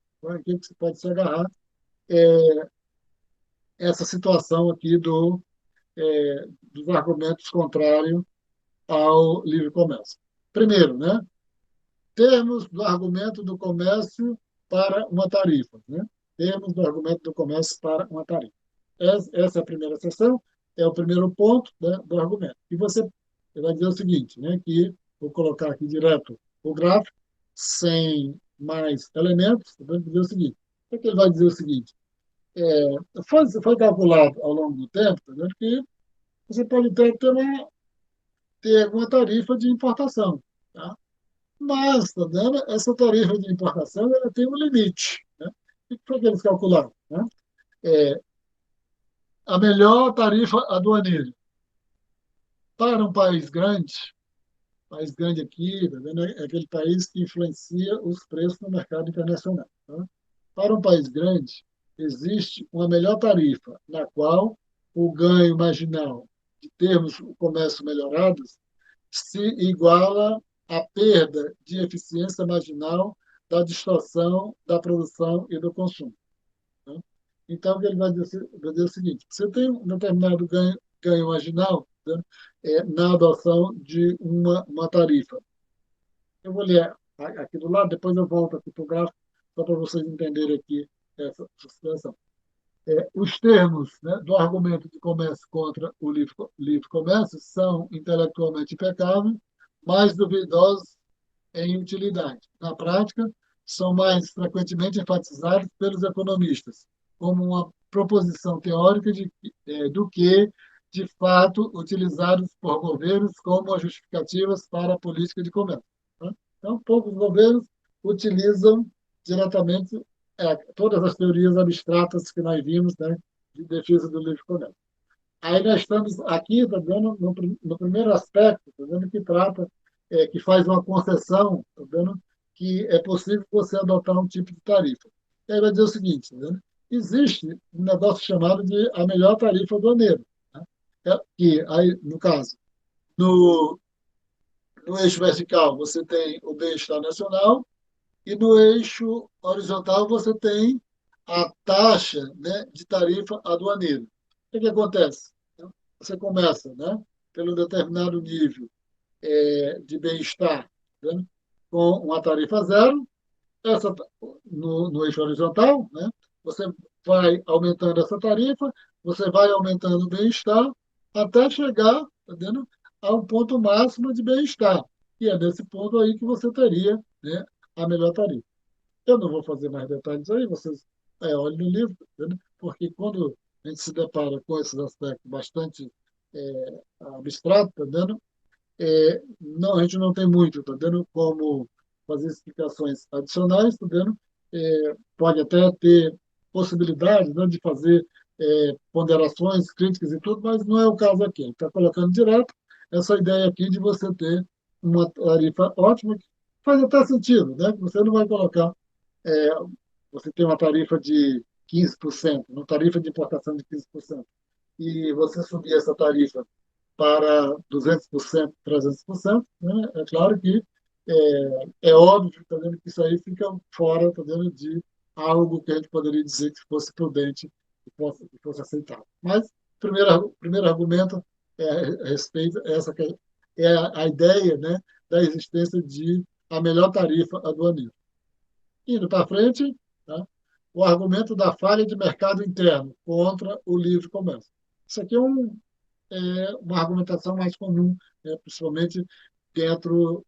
em que se pode se agarrar essa situação aqui dos argumentos contrários ao livre comércio. Primeiro, né, termos do argumento do comércio para uma tarifa. Né? Termos do argumento do comércio para uma tarifa. Essa é a primeira seção, é o primeiro ponto, né, do argumento. E você vai dizer o seguinte, né, que vou colocar aqui direto o gráfico, sem mais elementos, vai dizer o seguinte. O que ele vai dizer o seguinte? Foi calculado ao longo do tempo, tá vendo, que você pode ter ter alguma tarifa de importação, tá? Mas, tá vendo? Essa tarifa de importação ela tem um limite, né? O que foi que eles calcularam, né? É, a melhor tarifa aduaneira para um país grande aqui, tá vendo? É aquele país que influencia os preços no mercado internacional, tá? Para um país grande, existe uma melhor tarifa, na qual o ganho marginal de termos o comércio melhorados se iguala à perda de eficiência marginal da distorção da produção e do consumo, né? Então, ele vai dizer o seguinte: você tem um determinado ganho marginal, né, na adoção de uma tarifa. Eu vou ler aqui do lado, depois eu volto aqui para o gráfico, só para vocês entenderem aqui essa situação. Os termos, né, do argumento de comércio contra o livre comércio são intelectualmente impecáveis, mas duvidosos em utilidade. Na prática, são mais frequentemente enfatizados pelos economistas como uma proposição teórica do que, de fato, utilizados por governos como justificativas para a política de comércio, tá? Então, poucos governos utilizam diretamente todas as teorias abstratas que nós vimos, né, de defesa do livre comércio. Aí nós estamos aqui, tá vendo, no primeiro aspecto, tá vendo, que trata, que faz uma concessão, tá vendo, que é possível você adotar um tipo de tarifa. E aí vai dizer o seguinte, tá vendo? Existe um negócio chamado de a melhor tarifa aduaneira, né? Que aí, no caso, no, no eixo vertical você tem o bem-estar nacional e no eixo horizontal você tem a taxa, né, de tarifa aduaneira. O que acontece? Você começa, né, pelo determinado nível de bem-estar, né, com uma tarifa zero, essa, no eixo horizontal, né, você vai aumentando essa tarifa, você vai aumentando o bem-estar, até chegar, tá vendo, ao ponto máximo de bem-estar. E é nesse ponto aí que você teria, né, a melhor tarifa. Eu não vou fazer mais detalhes aí, vocês olhem no livro, né, porque quando a gente se depara com esses aspectos bastante abstratos, tá vendo? Não, a gente não tem muito, tá vendo? Como fazer explicações adicionais, tá vendo? Pode até ter possibilidade, né, de fazer ponderações, críticas e tudo, mas não é o caso aqui. Está colocando direto essa ideia aqui de você ter uma tarifa ótima, que faz até sentido, né? Você não vai colocar, é, você tem uma tarifa de 15%, uma tarifa de importação de 15%, e você subir essa tarifa para 200%, 300%, né? É claro que é óbvio, tá vendo, que isso aí fica fora, tá vendo, de algo que a gente poderia dizer que fosse prudente que fosse aceitável. Mas primeiro argumento a respeito essa que é a ideia, né, da existência de a melhor tarifa aduaneira. Indo para frente, tá? O argumento da falha de mercado interno contra o livre comércio. Isso aqui uma argumentação mais comum, né, principalmente dentro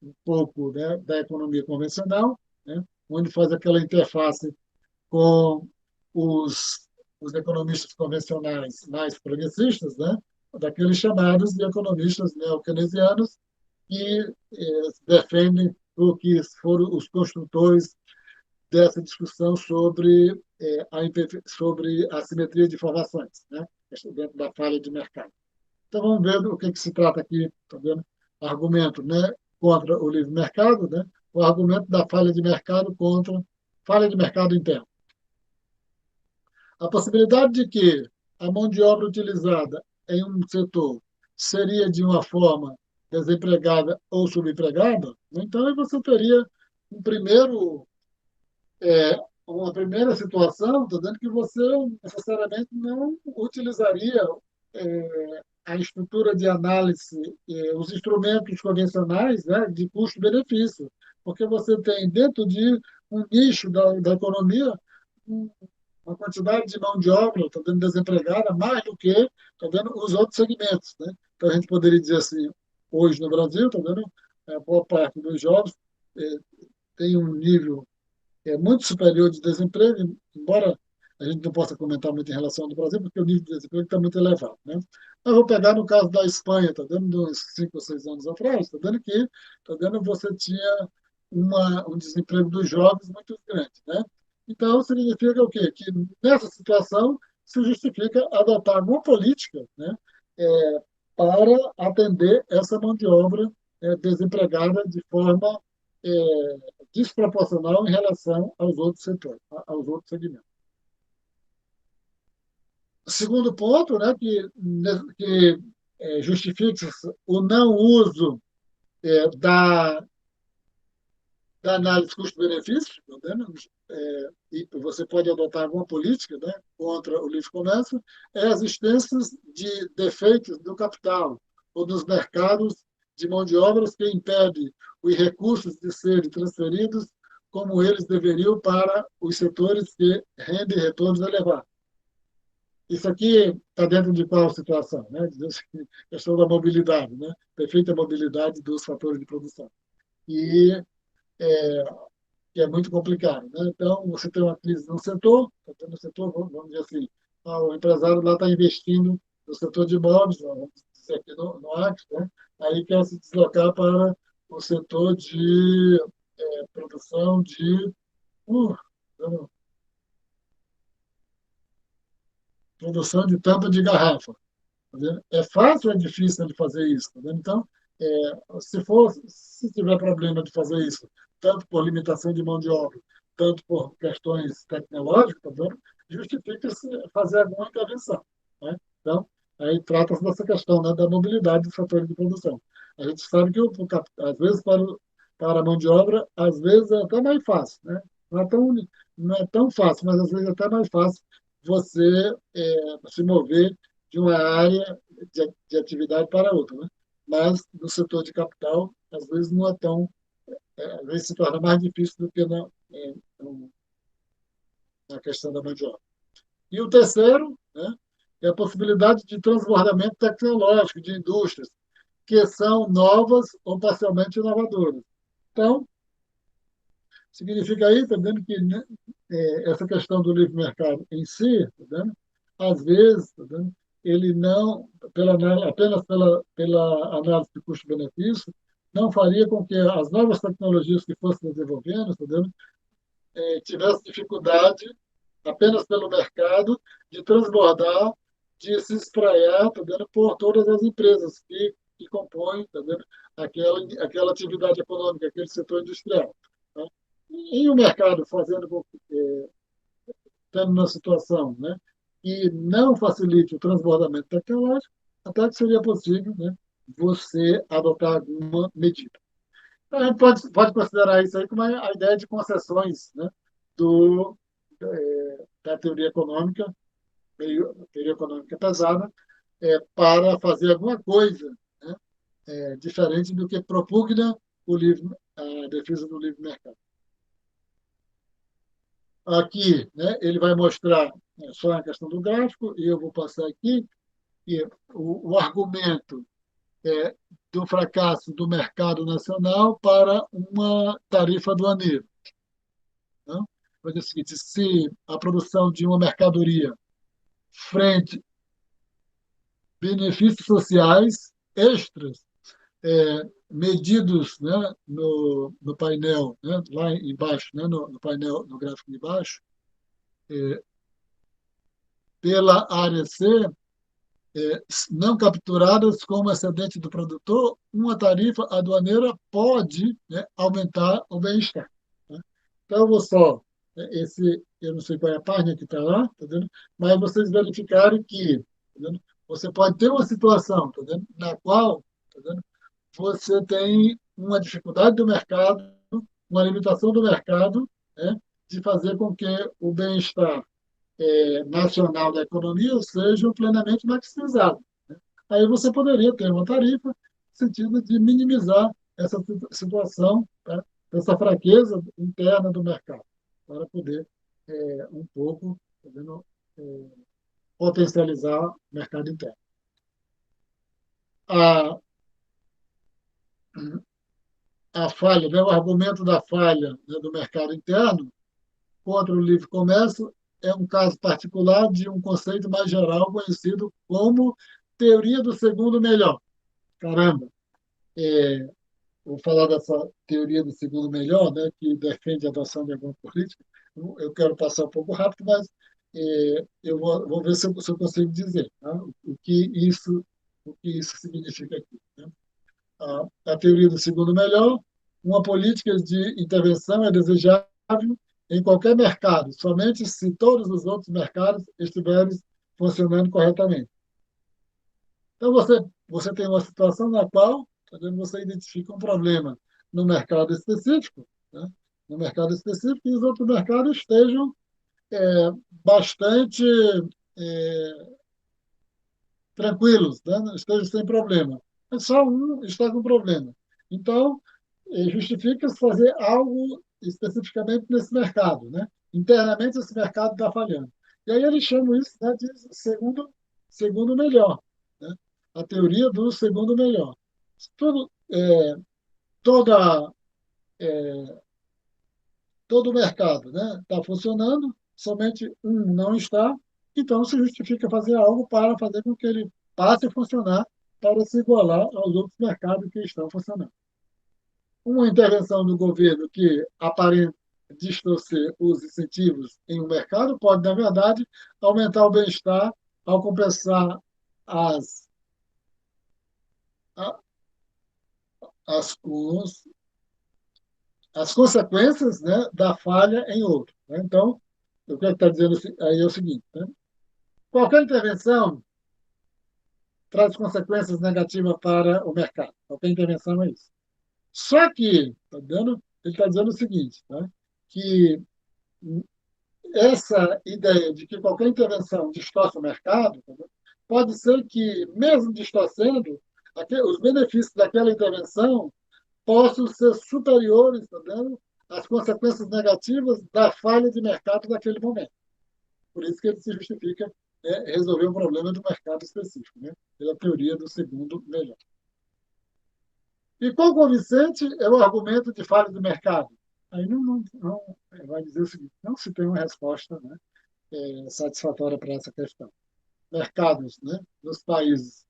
um pouco, né, da economia convencional, né, onde faz aquela interface com os, os economistas convencionais mais progressistas, né, daqueles chamados de economistas neo-keynesianos, que defendem o que foram os construtores dessa discussão sobre a simetria de informações, né, dentro da falha de mercado. Então, vamos ver o que se trata aqui, tá vendo? Argumento, né, contra o livre mercado, né? O argumento da falha de mercado contra falha de mercado interno. A possibilidade de que a mão de obra utilizada em um setor seria de uma forma desempregada ou subempregada, então você teria um primeiro, uma primeira situação, tá dizendo que você necessariamente não utilizaria a estrutura de análise, os instrumentos convencionais, né, de custo-benefício, porque você tem dentro de um nicho da economia uma quantidade de mão de obra, tá vendo, desempregada, mais do que, tá vendo, os outros segmentos, né? Então a gente poderia dizer assim, hoje no Brasil, tá vendo, boa parte dos jovens tem um nível muito superior de desemprego, embora a gente não possa comentar muito em relação ao do Brasil, porque o nível de desemprego está muito elevado, né? Mas vou pegar no caso da Espanha, está dando de uns 5 ou 6 anos atrás, está dando que, está dando você tinha um desemprego dos jovens muito grande, né? Então, significa o quê? Que nessa situação se justifica adotar alguma política, né? Para atender essa mão de obra desempregada de forma é, desproporcional em relação aos outros setores, aos outros segmentos. O segundo ponto, né, que justifica o não uso da análise custo-benefício, tá vendo? E você pode adotar alguma política, né, contra o livre comércio, é a existência de defeitos do capital ou dos mercados de mão de obras que impedem os recursos de serem transferidos como eles deveriam para os setores que rendem retornos elevados. Isso aqui está dentro de qual situação? Né? A questão da mobilidade, né? Perfeita mobilidade dos fatores de produção. E que é muito complicado. Né? Então, você tem uma crise no setor, no setor, vamos dizer assim, o empresário lá está investindo no setor de imóveis, vamos dizer aqui no Acre, né? Aí quer se deslocar para o setor de produção de uh, produção de tampa de garrafa. Tá vendo? É fácil ou é difícil de fazer isso? Tá vendo? Então, se tiver problema de fazer isso, tanto por limitação de mão de obra, tanto por questões tecnológicas, tá vendo? Justifica-se fazer alguma intervenção. Né? Então, aí trata-se dessa questão, né, da mobilidade dos fatores de produção. A gente sabe que, às vezes, para a mão de obra, às vezes é até mais fácil. Né? Não é tão fácil, mas às vezes é até mais fácil você se mover de uma área de atividade para outra, né? Mas no setor de capital, às vezes não é tão, às vezes se torna mais difícil do que na questão da mão de obra. E o terceiro, né, é a possibilidade de transbordamento tecnológico de indústrias que são novas ou parcialmente inovadoras. Então, significa aí, tá vendo que, né, essa questão do livre mercado em si, tá vendo? Às vezes, tá vendo? Ele não, apenas pela análise de custo-benefício, não faria com que as novas tecnologias que fossem desenvolvendo, tá vendo? Tivesse dificuldade, apenas pelo mercado, de transbordar, de se espraiar, tá vendo? Por todas as empresas que compõem, tá vendo? Aquela atividade econômica, aquele setor industrial. Tá? E o mercado fazendo estando numa situação, né, que não facilite o transbordamento tecnológico, até que seria possível, né, você adotar alguma medida. Então, a gente pode considerar isso aí como a ideia de concessões, né, do, da teoria econômica pesada, para fazer alguma coisa, né, diferente do que propugna a defesa do livre mercado. Aqui, né, ele vai mostrar só a questão do gráfico, e eu vou passar aqui, e o argumento do fracasso do mercado nacional para uma tarifa aduaneira. Né? Vai dizer o seguinte, se a produção de uma mercadoria frente benefícios sociais extras medidos, né, no painel, né, lá embaixo, né, no painel, no gráfico de baixo, pela área C, não capturadas como excedente do produtor, uma tarifa aduaneira pode, né, aumentar o bem-estar. Né? Então, eu vou só, eu não sei qual é a página que está lá, tá vendo? Mas vocês verificarem que, tá vendo? Você pode ter uma situação, tá vendo? Na qual, tá vendo? Você tem uma dificuldade do mercado, uma limitação do mercado, né, de fazer com que o bem-estar nacional da economia sejam plenamente maximizados. Né? Aí você poderia ter uma tarifa no sentido de minimizar essa situação, tá? Essa fraqueza interna do mercado, para poder um pouco tá vendo, potencializar o mercado interno. A, a falha, né, o argumento da falha, né, do mercado interno contra o livre comércio é um caso particular de um conceito mais geral conhecido como teoria do segundo melhor. Caramba, vou falar dessa teoria do segundo melhor, né, que defende a adoção de alguma política. Eu quero passar um pouco rápido, mas eu vou ver se eu consigo dizer, tá? O que isso significa aqui, né? A teoria do segundo melhor, uma política de intervenção é desejável em qualquer mercado, somente se todos os outros mercados estiverem funcionando corretamente. Então, você tem uma situação na qual, tá vendo, você identifica um problema no mercado específico, né? No mercado específico, e os outros mercados estejam bastante é, tranquilos, né? Estejam sem problema. Mas só um está com problema. Então, justifica-se fazer algo especificamente nesse mercado, né? Internamente, esse mercado está falhando. E aí eles chamam isso, né, de segundo melhor, né? A teoria do segundo melhor. Tudo, toda, todo o mercado, né, está funcionando, somente um não está, então se justifica fazer algo para fazer com que ele passe a funcionar para se igualar aos outros mercados que estão funcionando. Uma intervenção do governo que aparenta distorcer os incentivos em um mercado pode, na verdade, aumentar o bem-estar ao compensar as, as, os, as consequências, né, da falha em outro, né? Então, o que está dizendo aí é o seguinte, né? Qualquer intervenção traz consequências negativas para o mercado. Qualquer intervenção é isso. Só que, ele está dizendo o seguinte, né? Que essa ideia de que qualquer intervenção distorce o mercado, tá, pode ser que, mesmo distorcendo, os benefícios daquela intervenção possam ser superiores, tá vendo, às consequências negativas da falha de mercado daquele momento. Por isso que ele se justifica, né, resolver um problema do mercado específico, né, pela teoria do segundo melhor. E quão convincente é o argumento de falha de mercado? Aí não vai dizer o seguinte, não se tem uma resposta, né, satisfatória para essa questão. Mercados, né, dos países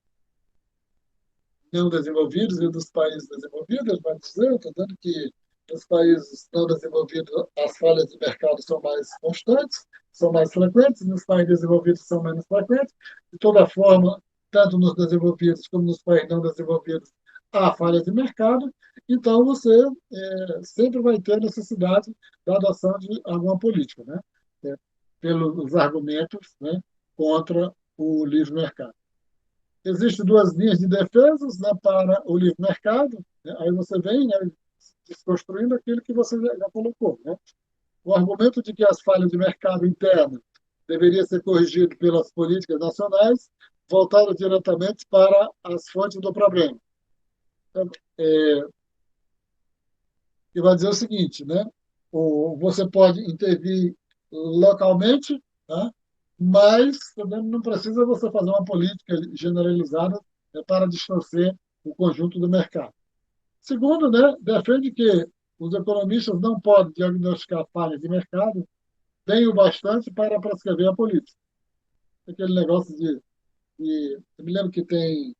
não desenvolvidos e dos países desenvolvidos, vai dizer, estou dando que nos países não desenvolvidos as falhas de mercado são mais constantes, são mais frequentes, nos países desenvolvidos são menos frequentes. De toda forma, tanto nos desenvolvidos como nos países não desenvolvidos, há falhas de mercado, então você sempre vai ter necessidade da adoção de alguma política, né? É, pelos argumentos, né, contra o livre mercado. Existem duas linhas de defesas, né, para o livre mercado, né? Aí você vem, né, desconstruindo aquilo que você já colocou, né? O argumento de que as falhas de mercado interno deveriam ser corrigidas pelas políticas nacionais voltaram diretamente para as fontes do problema. Então, e vai dizer o seguinte, né? Você pode intervir localmente, tá? Mas também não precisa você fazer uma política generalizada, para distorcer o conjunto do mercado. Segundo, né, defende que os economistas não podem diagnosticar falhas de mercado bem o bastante para prescrever a política. Aquele negócio eu me lembro que tem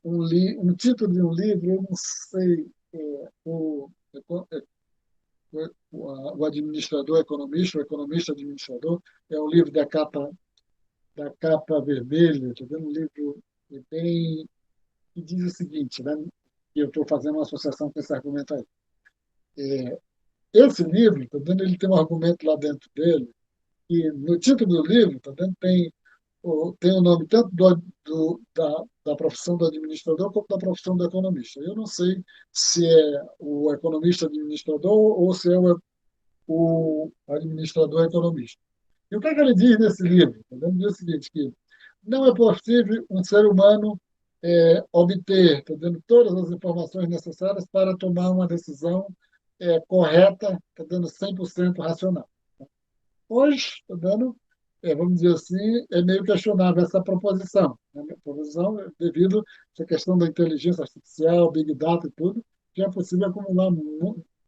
um título de um livro, eu não sei, o administrador economista, o economista administrador, é um livro da capa vermelha, estou vendo um livro bem que diz o seguinte, né? E eu estou fazendo uma associação com esse argumento aí. Esse livro, tá vendo, ele tem um argumento lá dentro dele, e no título do livro, tá vendo, tem o nome tanto da profissão do administrador como da profissão do economista. Eu não sei se é o economista administrador ou se é o administrador economista. E o que é que ele diz nesse livro? Ele diz o seguinte, que não é possível um ser humano obter, tá dando todas as informações necessárias para tomar uma decisão correta, tá dando 100% racional. Hoje, tá dando, vamos dizer assim, é meio questionável essa proposição. Né? A proposição devido a essa questão da inteligência artificial, Big Data e tudo, que é possível acumular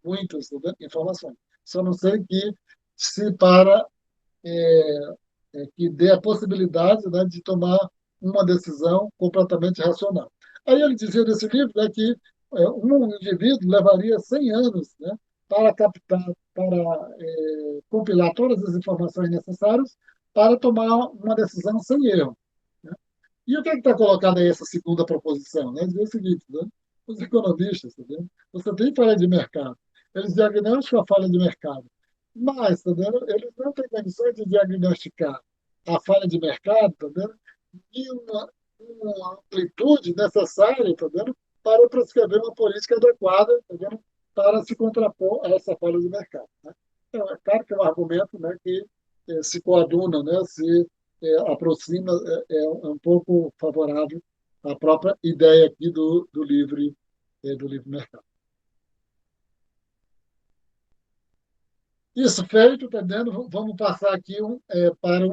muitas, tá, informações. Só não sei que se para que dê a possibilidade, né, de tomar uma decisão completamente racional. Aí ele dizia nesse livro, né, que um indivíduo levaria 100 anos, né, para captar, para compilar todas as informações necessárias para tomar uma decisão sem erro. Né? E o que é que está colocado aí essa segunda proposição? Né? Diz o seguinte, né? Os economistas, tá vendo? Você tem falha de mercado, eles diagnosticam a falha de mercado, mas tá vendo? Eles não têm condições de diagnosticar a falha de mercado, tá vendo? E uma amplitude necessária, tá vendo? Para prescrever uma política adequada, tá vendo? Para se contrapor a essa falha de mercado. Né? Então, é claro que é um argumento, né, que se coaduna, né, se aproxima, um pouco favorável à própria ideia aqui do livre mercado. Isso feito, tá vendo? Vamos passar aqui para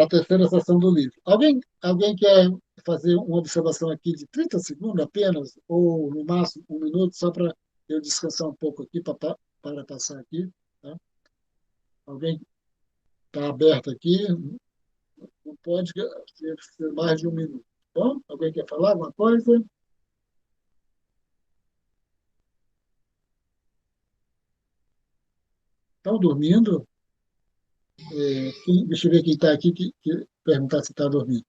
a terceira sessão do livro. Alguém quer fazer uma observação aqui de 30 segundos apenas, ou no máximo 1 minuto, só para eu descansar um pouco aqui, para passar aqui? Tá? Alguém está aberto aqui? Não pode ser mais de 1 minuto. Bom, alguém quer falar alguma coisa? Estão dormindo? Deixa eu ver quem está aqui que perguntar se está dormindo.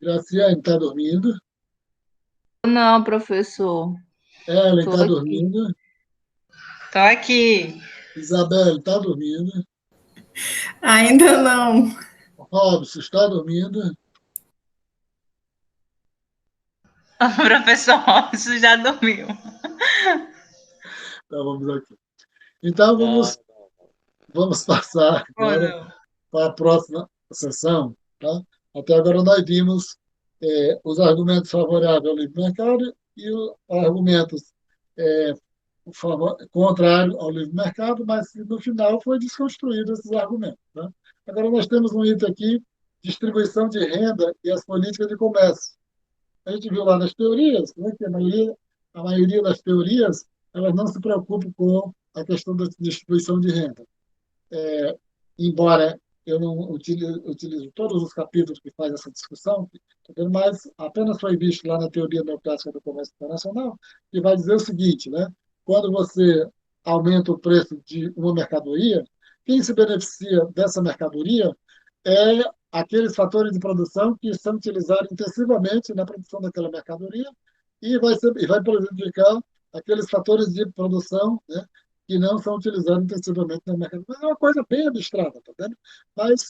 Graciane está dormindo. Não, professor. Ellen Tô está aqui. dormindo. Tô aqui. Isabelle está dormindo. Ainda não. Robson está dormindo. O professor Robson já dormiu. Então, vamos aqui. Então, vamos passar Oh, agora não. para a próxima sessão. Tá? Até agora nós vimos os argumentos favoráveis ao livre mercado e os argumentos contrários ao livre mercado, mas no final foi desconstruído esses argumentos. Tá? Agora nós temos um item aqui, distribuição de renda e as políticas de comércio. A gente viu lá nas teorias, né, que a maioria das teorias elas não se preocupam com a questão da distribuição de renda. Embora eu não utilize todos os capítulos que faz essa discussão, mas apenas foi visto lá na teoria neoclássica do comércio internacional, que vai dizer o seguinte, né? Quando você aumenta o preço de uma mercadoria, quem se beneficia dessa mercadoria é aqueles fatores de produção que são utilizados intensivamente na produção daquela mercadoria e vai prejudicar aqueles fatores de produção, né, que não são utilizados intensivamente no mercado. Mas é uma coisa bem abstrata, tá vendo? Mas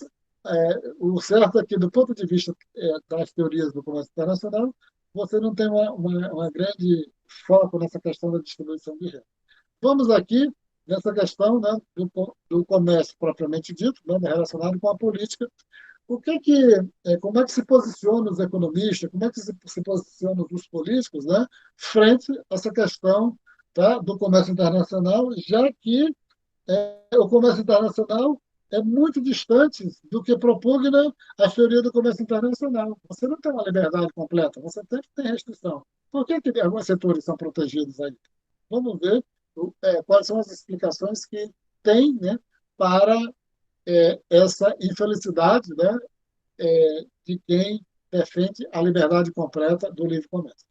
o certo é que, do ponto de vista das teorias do comércio internacional, você não tem uma grande foco nessa questão da distribuição de renda. Vamos aqui nessa questão, né, do comércio propriamente dito, né, relacionado com a política. Como é que se posicionam os economistas, como é que se posicionam os políticos, né, frente a essa questão, tá, do comércio internacional, já que o comércio internacional é muito distante do que propugna a teoria do comércio internacional. Você não tem uma liberdade completa, você sempre tem restrição. Por que alguns setores são protegidos aí? Vamos ver quais são as explicações que tem, né, para essa infelicidade, né, de quem defende a liberdade completa do livre comércio.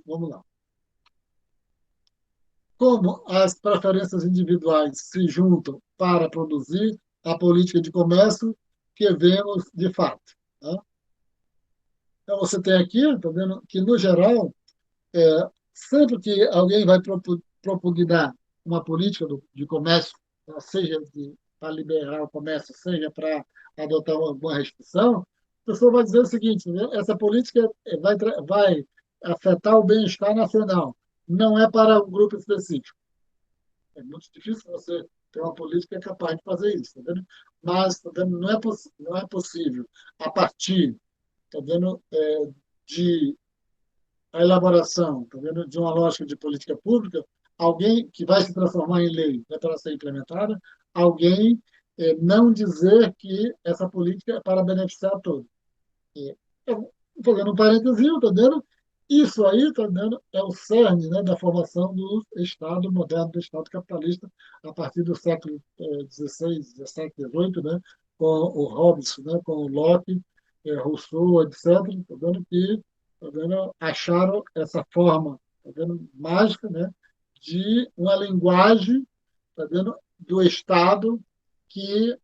Vamos lá. Como as preferências individuais se juntam para produzir a política de comércio que vemos de fato. Tá? Então, você tem aqui, tá vendo, que, no geral, sempre que alguém vai propugnar uma política de comércio, seja para liberar o comércio, seja para adotar alguma restrição, a pessoa vai dizer o seguinte, né? Essa política vai afetar o bem-estar nacional, não é para um grupo específico. É muito difícil você ter uma política capaz de fazer isso, tá vendo? Mas tá vendo? Não é possível, a partir, tá vendo, de a elaboração, tá vendo, de uma lógica de política pública, alguém que vai se transformar em lei, né, para ser implementada, alguém não dizer que essa política é para beneficiar a todos. Eu, fazendo um parênteses, tá vendo? Isso aí, tá vendo, é o cerne, né, da formação do Estado moderno, do Estado capitalista, a partir do século XVI, XVII, XVIII, né, com o Hobbes, né, com o Locke, Rousseau, etc., tá vendo, que tá vendo, acharam essa forma, tá vendo, mágica, né, de uma linguagem, tá vendo, do Estado que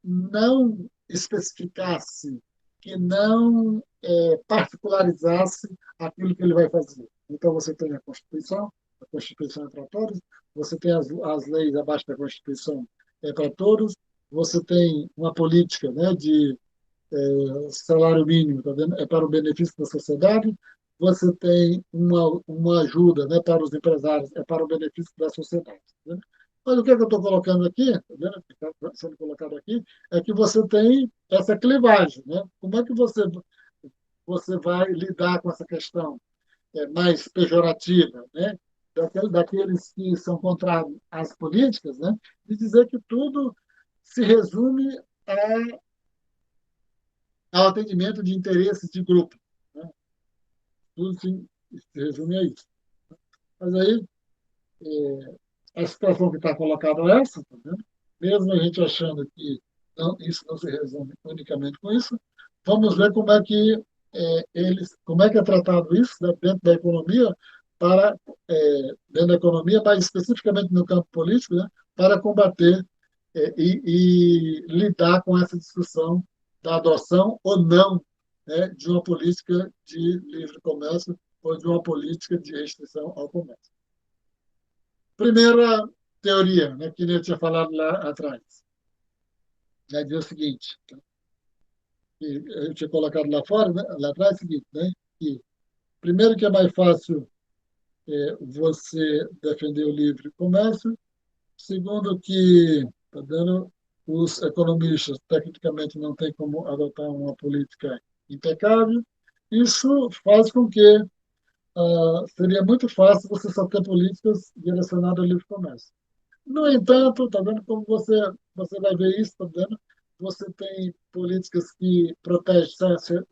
não especificasse, que não particularizasse aquilo que ele vai fazer. Então, você tem a Constituição é para todos, você tem as leis abaixo da Constituição é para todos, você tem uma política, né, de salário mínimo, tá vendo? É para o benefício da sociedade, você tem uma ajuda, né, para os empresários, é para o benefício da sociedade. Né? Mas o que, é que eu estou colocando aqui, tá vendo? Que está sendo colocado aqui, é que você tem essa clivagem. Né? Como é que você vai lidar com essa questão mais pejorativa, né? Daqueles que são contrários às políticas, né? De dizer que tudo se resume ao atendimento de interesses de grupo. Né? Tudo se resume a isso. Mas aí, a situação que está colocada é essa, tá vendo? Mesmo a gente achando que isso não se resume unicamente com isso, vamos ver como é que como é que é tratado isso, né, dentro da economia, dentro da economia, mas especificamente no campo político, né, para combater e lidar com essa discussão da adoção ou não, né, de uma política de livre comércio ou de uma política de restrição ao comércio. Primeira teoria, né, que eu tinha falado lá atrás, né, diz o seguinte, tá? Que eu tinha colocado lá fora, né, lá atrás, é o seguinte, né, que primeiro que é mais fácil você defender o livre comércio, segundo que, tá dando, os economistas tecnicamente não têm como adotar uma política impecável, isso faz com que seria muito fácil você só ter políticas direcionadas ao livre comércio. No entanto, está vendo como você vai ver isso, está vendo? Você tem políticas que protegem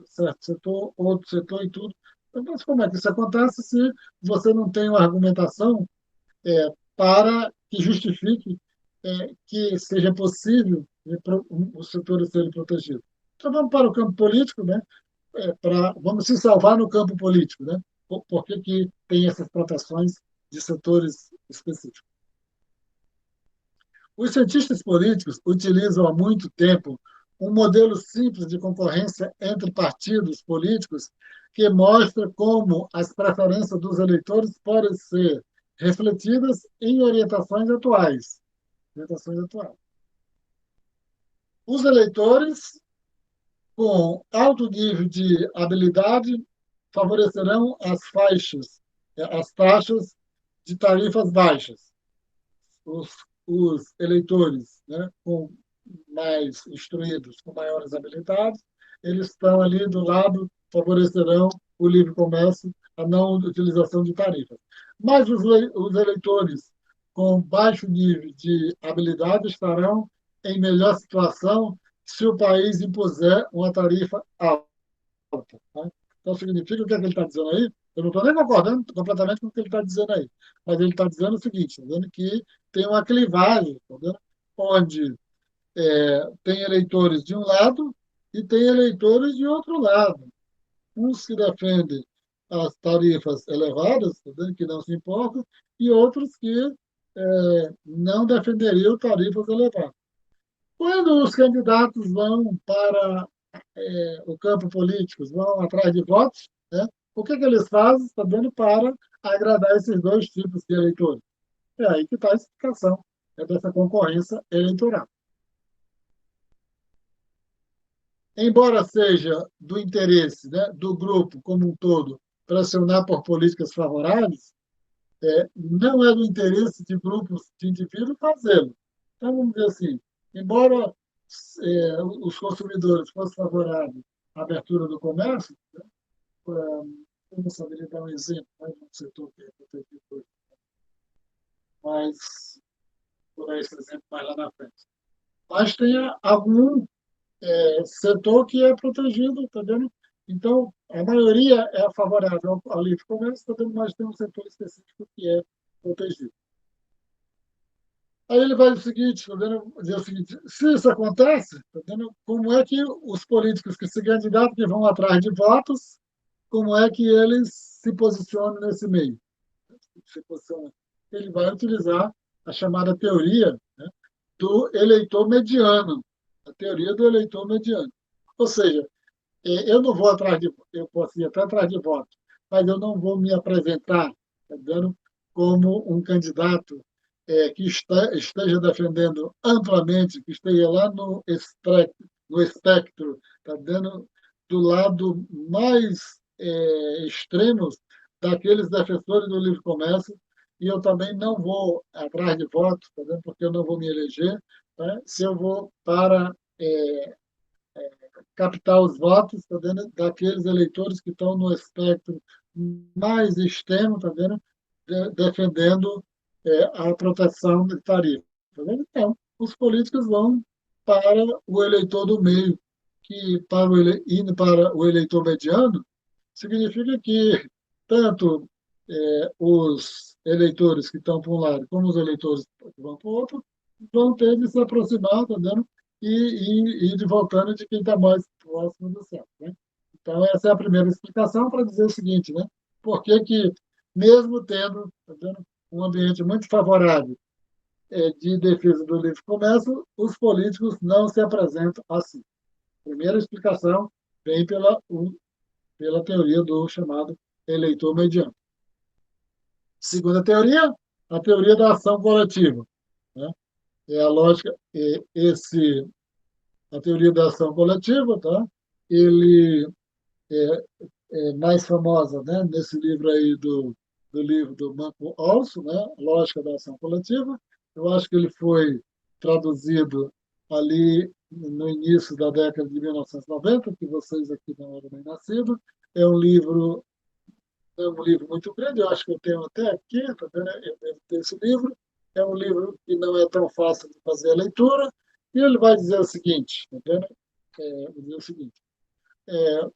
certo setor, outro setor e tudo. Então, mas como é que isso acontece se você não tem uma argumentação para que justifique que seja possível os setores serem protegidos? Então, vamos para o campo político, né? Vamos se salvar no campo político, né? Por que tem essas proteções de setores específicos? Os cientistas políticos utilizam há muito tempo um modelo simples de concorrência entre partidos políticos que mostra como as preferências dos eleitores podem ser refletidas em orientações atuais. Orientações atuais. Os eleitores com alto nível de habilidade favorecerão as taxas de tarifas baixas. Os, os eleitores, né, mais instruídos, com maiores habilidades, eles estão ali do lado, favorecerão o livre comércio, a não utilização de tarifas. Mas os eleitores com baixo nível de habilidade estarão em melhor situação se o país impuser uma tarifa alta. Tá? Então, significa o que é que ele está dizendo aí? Eu não estou nem concordando completamente com o que ele está dizendo aí, mas ele está dizendo o seguinte, dizendo que tem uma clivagem, tá, onde tem eleitores de um lado e tem eleitores de outro lado. Uns que defendem as tarifas elevadas, tá, que não se importam, e outros que não defenderiam tarifas elevadas. Quando os candidatos vão para o campo político, vão atrás de votos, né? O que eles fazem, está dando para agradar esses dois tipos de eleitores? É aí que está a explicação dessa concorrência eleitoral. Embora seja do interesse, né, do grupo como um todo pressionar por políticas favoráveis, não é do interesse de grupos de indivíduos fazê-lo. Então, vamos dizer assim, embora os consumidores fossem favoráveis à abertura do comércio, né, eu não saberia dar um exemplo, né, de um setor que é protegido hoje, mas vou dar esse exemplo mais lá na frente. Mas tem algum setor que é protegido, tá vendo? Então, a maioria é favorável ao livre comércio, mas tem um setor específico que é protegido. Aí ele vai dizer o seguinte, tá vendo? Dizer o seguinte, se isso acontece, tá vendo? Como é que os políticos que se candidatam, que vão atrás de votos, como é que eles se posicionam nesse meio? Se posiciona. Ele vai utilizar a chamada teoria, né, do eleitor mediano, a teoria do eleitor mediano. Ou seja, eu não vou atrás de, eu posso ir até atrás de voto, mas eu não vou me apresentar, tá vendo, como um candidato que esteja defendendo amplamente, que esteja lá no espectro, tá vendo, do lado mais extremos daqueles defensores do livre comércio, e eu também não vou atrás de votos, tá vendo, porque eu não vou me eleger, né, se eu vou para captar os votos, tá vendo, daqueles eleitores que estão no espectro mais extremo, tá vendo, defendendo a proteção de tarifa. Tá vendo? Então, os políticos vão para o eleitor do meio, que indo para o eleitor mediano, significa que tanto os eleitores que estão para um lado como os eleitores que vão para o outro vão ter de se aproximar, tá vendo? E ir voltando de quem está mais próximo do centro, né? Então, essa é a primeira explicação para dizer o seguinte, né? Por que que, mesmo tendo, tá vendo, um ambiente muito favorável de defesa do livre comércio, os políticos não se apresentam assim. Primeira explicação vem pela teoria do chamado eleitor mediano. Segunda teoria, a teoria da ação coletiva, né? É a lógica, a teoria da ação coletiva, tá? Ele é mais famosa, né? Nesse livro aí do livro do Marco Aurélio, né? Lógica da ação coletiva. Eu acho que ele foi traduzido ali no início da década de 1990, que vocês aqui não eram nem nascidos. É um livro é um livro muito grande, eu acho que eu tenho até aqui, tá vendo? Eu devo ter esse livro. É um livro que não é tão fácil de fazer a leitura, e ele vai dizer o seguinte, tá vendo? Vai dizer o seguinte,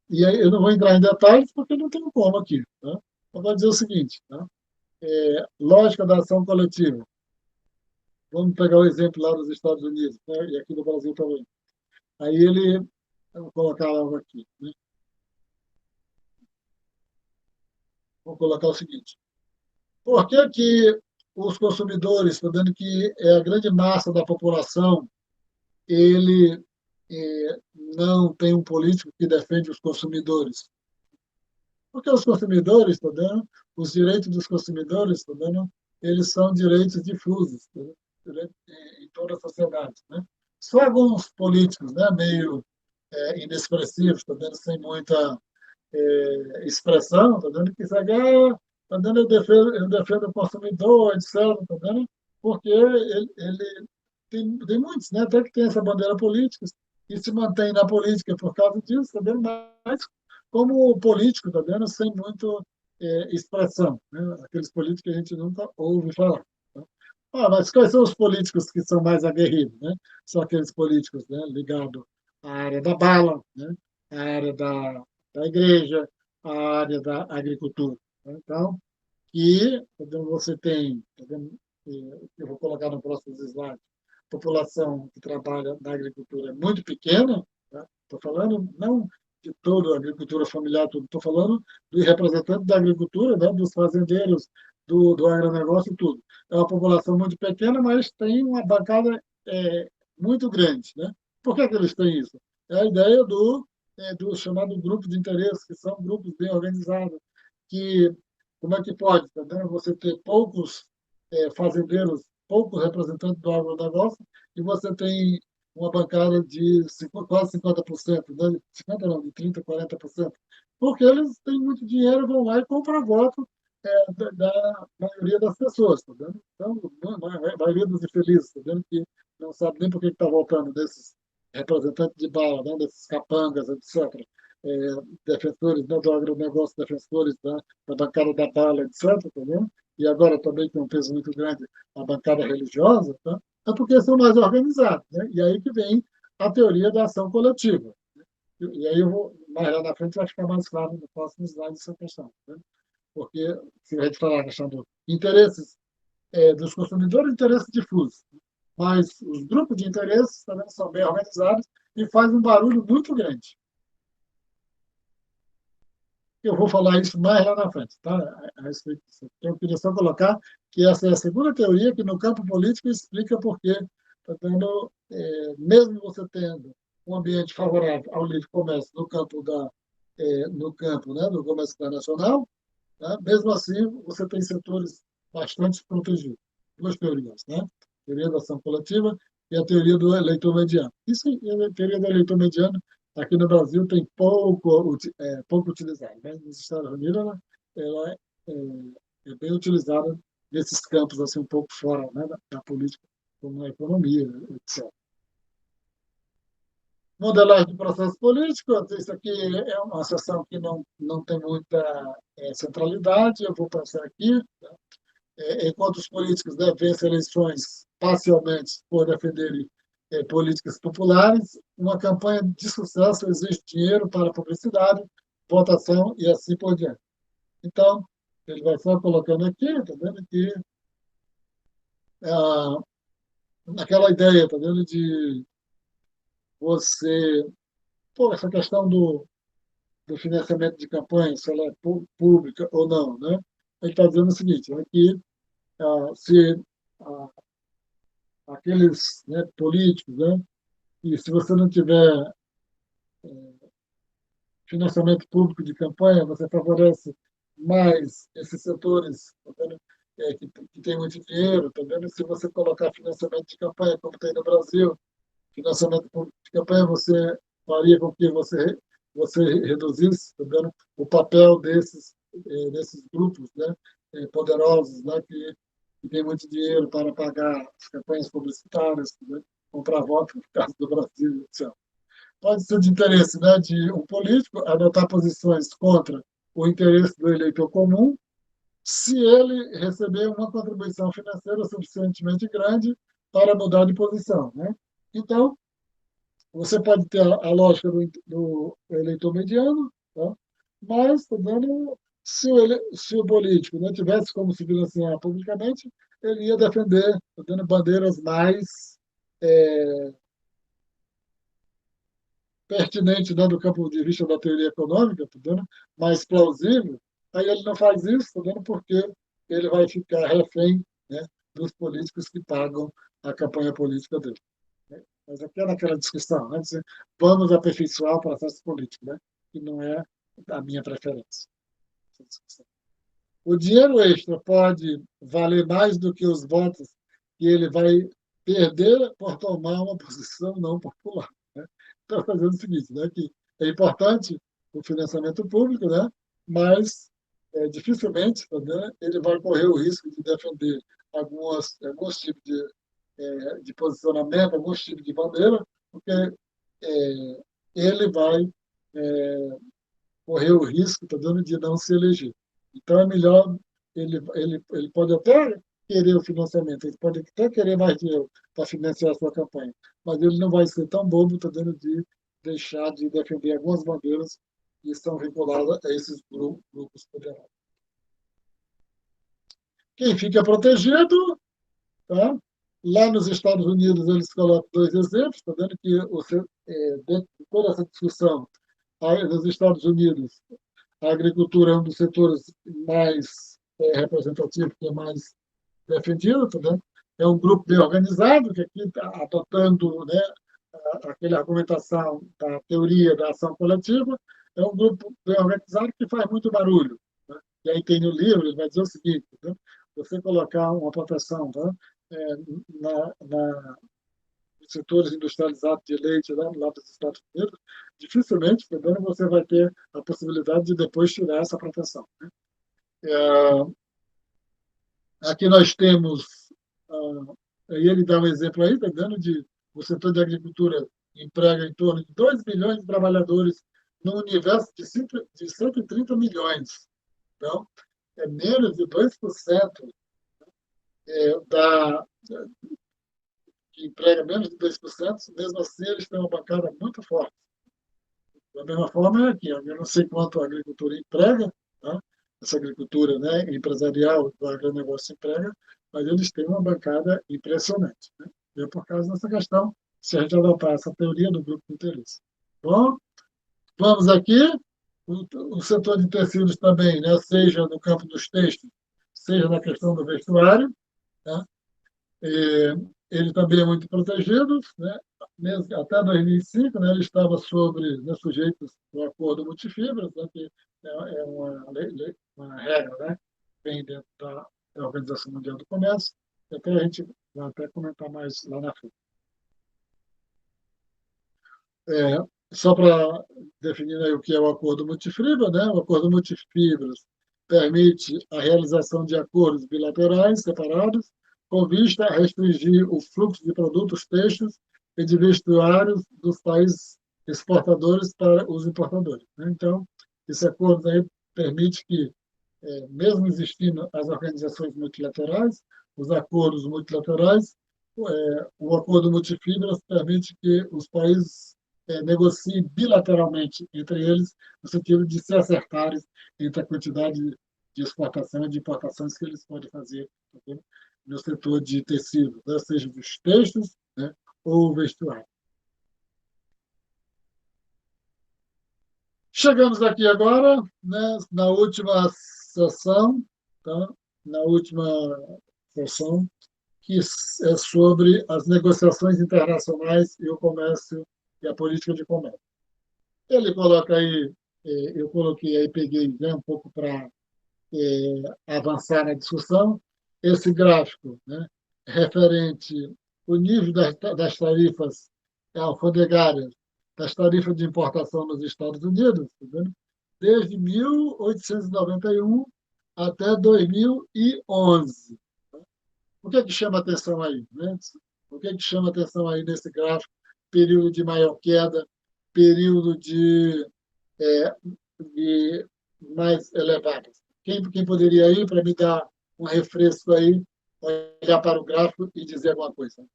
e aí eu não vou entrar em detalhes porque não tenho como aqui, tá? Eu vou dizer o seguinte, tá? Lógica da ação coletiva. Vamos pegar o exemplo lá dos Estados Unidos, né? E aqui no Brasil também. Aí eu vou colocar algo aqui, né? Vou colocar o seguinte, por que que os consumidores, estão dizendo que é a grande massa da população, ele não tem um político que defende os consumidores? Porque os consumidores, estão dando, os direitos dos consumidores, estão dando, eles são direitos difusos, tá vendo, em toda a sociedade, né? Só alguns políticos, né, meio inexpressivos, estão dando, sem muita expressão, está dando que está dando eu defendo o consumidor, etc, está dando, porque ele tem muitos, né, até que tem essa bandeira política e se mantém na política por causa disso, está dando, mas como político, está dando, sem muito expressão, né, aqueles políticos que a gente nunca ouve falar. Tá? Mas quais são os políticos que são mais aguerridos, né? São aqueles políticos, né, ligados à área da bala, né, à área da igreja, a área da agricultura, né? Então, e você tem, eu vou colocar no próximo slide, a população que trabalha na agricultura é muito pequena, estou falando não de toda a agricultura familiar, estou falando dos representantes da agricultura, né, dos fazendeiros, do agronegócio e tudo. É uma população muito pequena, mas tem uma bancada muito grande, né? Por que eles têm isso? É a ideia do chamado grupo de interesse, que são grupos bem organizados, que como é que pode, tá vendo? Você ter poucos fazendeiros, poucos representantes do agronegócio, e você tem uma bancada de quase 50%, né? 50% não, de 30%, 40%, porque eles têm muito dinheiro, vão lá e compram voto da maioria das pessoas, tá vendo? Então, a maioria dos infelizes, tá vendo? Que não sabe nem por que está votando desses representantes de bala, né? Desses capangas, etc. Defensores, né, do agronegócio, defensores da bancada da bala, etc. Tá vendo? E agora também tem um peso muito grande a bancada religiosa, tá? É porque são mais organizados, né? E aí que vem a teoria da ação coletiva. E aí eu mais lá na frente vai ficar mais claro no próximo slide essa questão, né? Porque se a gente falar a questão dos interesses dos consumidores, interesses difusos, mas os grupos de interesses também são bem organizados e fazem um barulho muito grande. Eu vou falar isso mais lá na frente, tá? A respeito disso. Então, eu queria só colocar que essa é a segunda teoria que no campo político explica por que, tá tendo, mesmo você tendo um ambiente favorável ao livre comércio no campo, né, do comércio internacional, né, mesmo assim você tem setores bastante protegidos. Duas teorias, né? A teoria da ação coletiva e a teoria do eleitor mediano. Isso, a teoria do eleitor mediano aqui no Brasil tem pouco utilizada, mas nos Estados Unidos ela é bem utilizada nesses campos assim um pouco fora, né, da política, como na economia, etc. Modelagem de processo político, isso aqui é uma seção que não tem muita centralidade, eu vou passar aqui. Enquanto os políticos vencem eleições parcialmente por defenderem políticas populares, uma campanha de sucesso exige dinheiro para publicidade, votação e assim por diante. Então, ele vai só colocando aqui, tá vendo que aquela ideia, tá vendo, de você, essa questão do financiamento de campanha, se ela é pública ou não, né? Ele está dizendo o seguinte, né, que se aqueles, né, políticos, né, e se você não tiver financiamento público de campanha, você favorece mais esses setores, tá vendo? Que tem muito dinheiro, tá vendo? Se você colocar financiamento de campanha, como tem no Brasil, financiamento público de campanha, você faria com que você reduzisse, tá vendo? O papel desses grupos, né, poderosos, né, que tem muito dinheiro para pagar as campanhas publicitárias, né, comprar votos, no caso do Brasil, etc. Pode ser de interesse, né, de um político adotar posições contra o interesse do eleitor comum, se ele receber uma contribuição financeira suficientemente grande para mudar de posição, né? Então, você pode ter a lógica do eleitor mediano, tá? Mas, tá dando, se o político não tivesse como se financiar publicamente, ele ia defender, tá dando, bandeiras mais pertinente, né, do campo de vista da teoria econômica, tá vendo? Mais plausível, aí ele não faz isso, tá vendo? Porque ele vai ficar refém, né, dos políticos que pagam a campanha política dele. Né? Mas aqui é naquela discussão, né, dizer, vamos aperfeiçoar o processo político, né, que não é a minha preferência. O dinheiro extra pode valer mais do que os votos que ele vai perder por tomar uma posição não popular. Né? Então, fazendo o seguinte, né, que é importante o financiamento público, né, mas dificilmente, né, ele vai correr o risco de defender alguns tipos de posicionamento, alguns tipos de bandeira, porque ele vai correr o risco, tá dando, de não se eleger. Então, é melhor, ele pode até querer o financiamento, ele pode até querer mais dinheiro para financiar a sua campanha, mas ele não vai ser tão bobo, tá dando, de deixar de defender algumas bandeiras que estão vinculadas a esses grupos poderosos. Quem fica protegido, tá? Lá nos Estados Unidos, eles colocam dois exemplos, está vendo que dentro de toda essa discussão, aí, nos Estados Unidos, a agricultura é um dos setores mais representativos, que é mais defendido, tá vendo? É um grupo bem organizado, que aqui está adotando, né, aquela argumentação da teoria da ação coletiva, é um grupo bem organizado que faz muito barulho. Né? E aí tem no livro, ele vai dizer o seguinte, né? Você colocar uma proteção, tá? Nos setores industrializados de leite lá dos Estados Unidos, dificilmente, entendeu? Você vai ter a possibilidade de depois tirar essa proteção. Né? Aqui nós temos, aí ele dá um exemplo aí, tá dando de o setor de agricultura emprega em torno de 2 milhões de trabalhadores no universo de 130 milhões. Então, é menos de 2% da, que emprega menos de 2%, mesmo assim eles têm uma bancada muito forte. Da mesma forma é aqui, eu não sei quanto a agricultura emprega, tá? Essa agricultura, né, empresarial, do agronegócio emprega, mas eles têm uma bancada impressionante, né? E é por causa dessa questão, se a gente adotar essa teoria do grupo de interesse. Bom, vamos aqui, o setor de tecidos também, né, seja no campo dos textos, seja na questão do vestuário, tá? Ele também é muito protegido, né? Mesmo até 2005, né, ele estava sobre, né, sujeitos ao acordo multifibras, né, que é uma regra, né, que vem dentro da Organização Mundial do Comércio, e até a gente vai até comentar mais lá na frente. É, só para definir aí o que é o acordo multifibra, né, o acordo multifibras permite a realização de acordos bilaterais separados com vista a restringir o fluxo de produtos textos e de vestuários dos países exportadores para os importadores, né? Então, esse acordo aí permite que, mesmo existindo as organizações multilaterais, os acordos multilaterais, o acordo multifibras permite que os países negociem bilateralmente entre eles, no sentido de se acertarem entre a quantidade de exportação e de importações que eles podem fazer, tá, no setor de tecido, né? Seja dos textos, né, ou vestuário. Chegamos aqui agora, né, na última sessão, tá? Na última sessão, que é sobre as negociações internacionais e o comércio e a política de comércio. Ele coloca aí, eu coloquei aí, peguei, né, um pouco para avançar na discussão, esse gráfico, né, referente o nível das tarifas alfandegárias, das tarifas de importação nos Estados Unidos, tá vendo? Desde 1891 até 2011. O que é que chama atenção aí, né? O que é que chama atenção aí nesse gráfico? Período de maior queda, período de mais elevado. Quem poderia ir para me dar um refresco aí, olhar para o gráfico e dizer alguma coisa?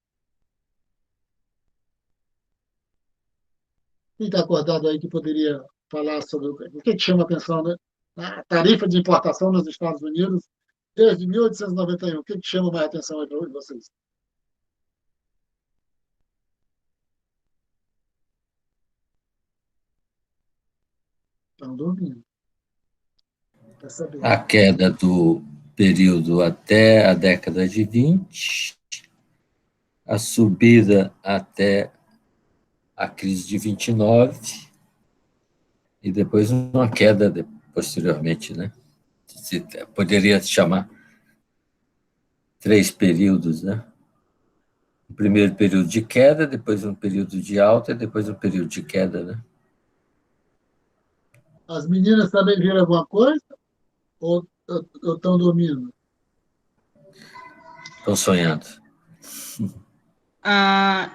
Quem está acordado aí que poderia falar sobre o que chama atenção, né? A tarifa de importação nos Estados Unidos desde 1891. O que chama mais atenção aí para vocês? Estão dormindo. Quer saber? A queda do período até a década de 20, a subida até a crise de 29, e depois uma queda posteriormente, né? Poderia chamar 3 períodos, né? O primeiro período de queda, depois um período de alta e depois um período de queda, né? As meninas também viram alguma coisa? Ou estão dormindo? Estão sonhando.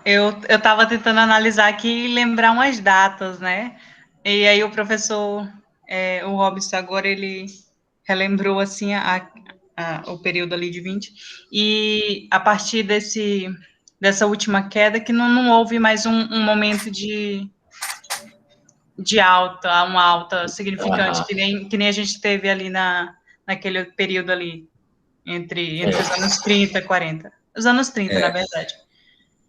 Eu estava tentando analisar aqui e lembrar umas datas, né? E aí o professor, o Robson, agora ele relembrou, assim, o período ali de 20, e a partir dessa última queda, que não houve mais um momento de alta, uma alta significante, que nem a gente teve ali naquele período ali, entre os anos 30 e 40. Os anos 30, na verdade.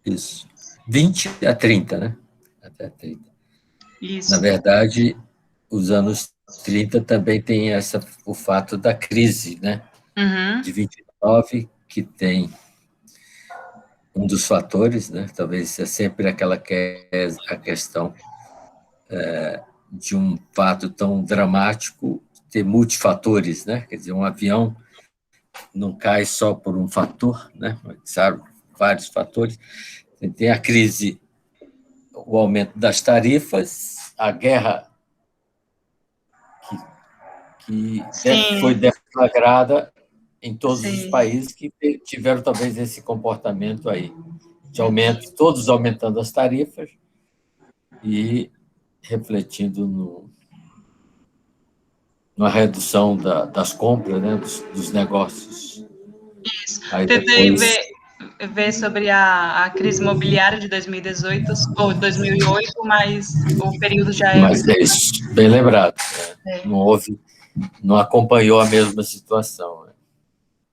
Isso. 20 a 30, né? Até 30. Isso. Na verdade, os anos 30 também tem o fato da crise, né? Uhum. De 29, que tem um dos fatores, né? Talvez é sempre aquela que é a questão de um fato tão dramático ter multifatores, né? Quer dizer, um avião não cai só por um fator, né? Sabe, vários fatores. Tem a crise, o aumento das tarifas, a guerra que foi deflagrada em todos os países que tiveram talvez esse comportamento aí, de aumento, todos aumentando as tarifas e refletindo numa redução das compras, né, dos negócios. Isso. Aí Tentei depois... ver, ver sobre a crise imobiliária de 2018 ou 2008, mas o período já é... Mas é isso, bem lembrado. Né? É. Não acompanhou a mesma situação. Né?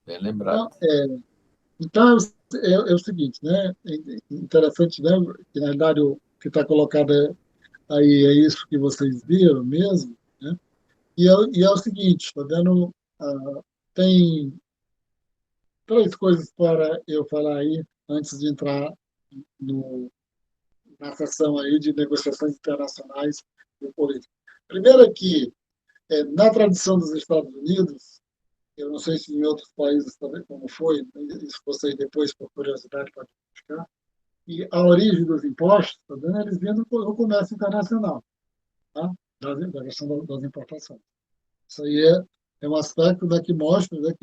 Bem lembrado. Então, é o seguinte, né? É interessante, né? Que, na verdade, o que está colocado aí é isso que vocês viram mesmo, né? E é o seguinte, está vendo? Tem três coisas para eu falar aí antes de entrar no, na sessão aí de negociações internacionais e política. Primeiro é que, na tradição dos Estados Unidos, eu não sei se em outros países também como foi, isso vocês depois, por curiosidade, podem buscar, e a origem dos impostos, tá vendo? Eles vêm do comércio internacional, tá? Da questão das importações. Isso aí é um aspecto, né, que mostra, né,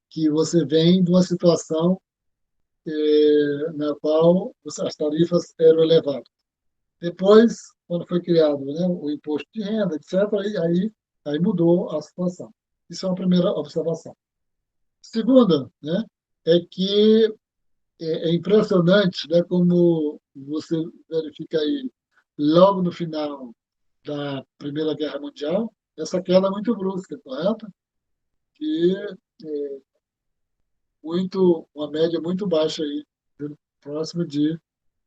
que você vem de uma situação na qual as tarifas eram elevadas. Depois, quando foi criado, né, o imposto de renda, etc., aí mudou a situação. Isso é uma primeira observação. Segunda, né, é que é impressionante, né, como você verifica aí, logo no final da Primeira Guerra Mundial, essa queda muito brusca, correto? Que uma média muito baixa aí, próximo de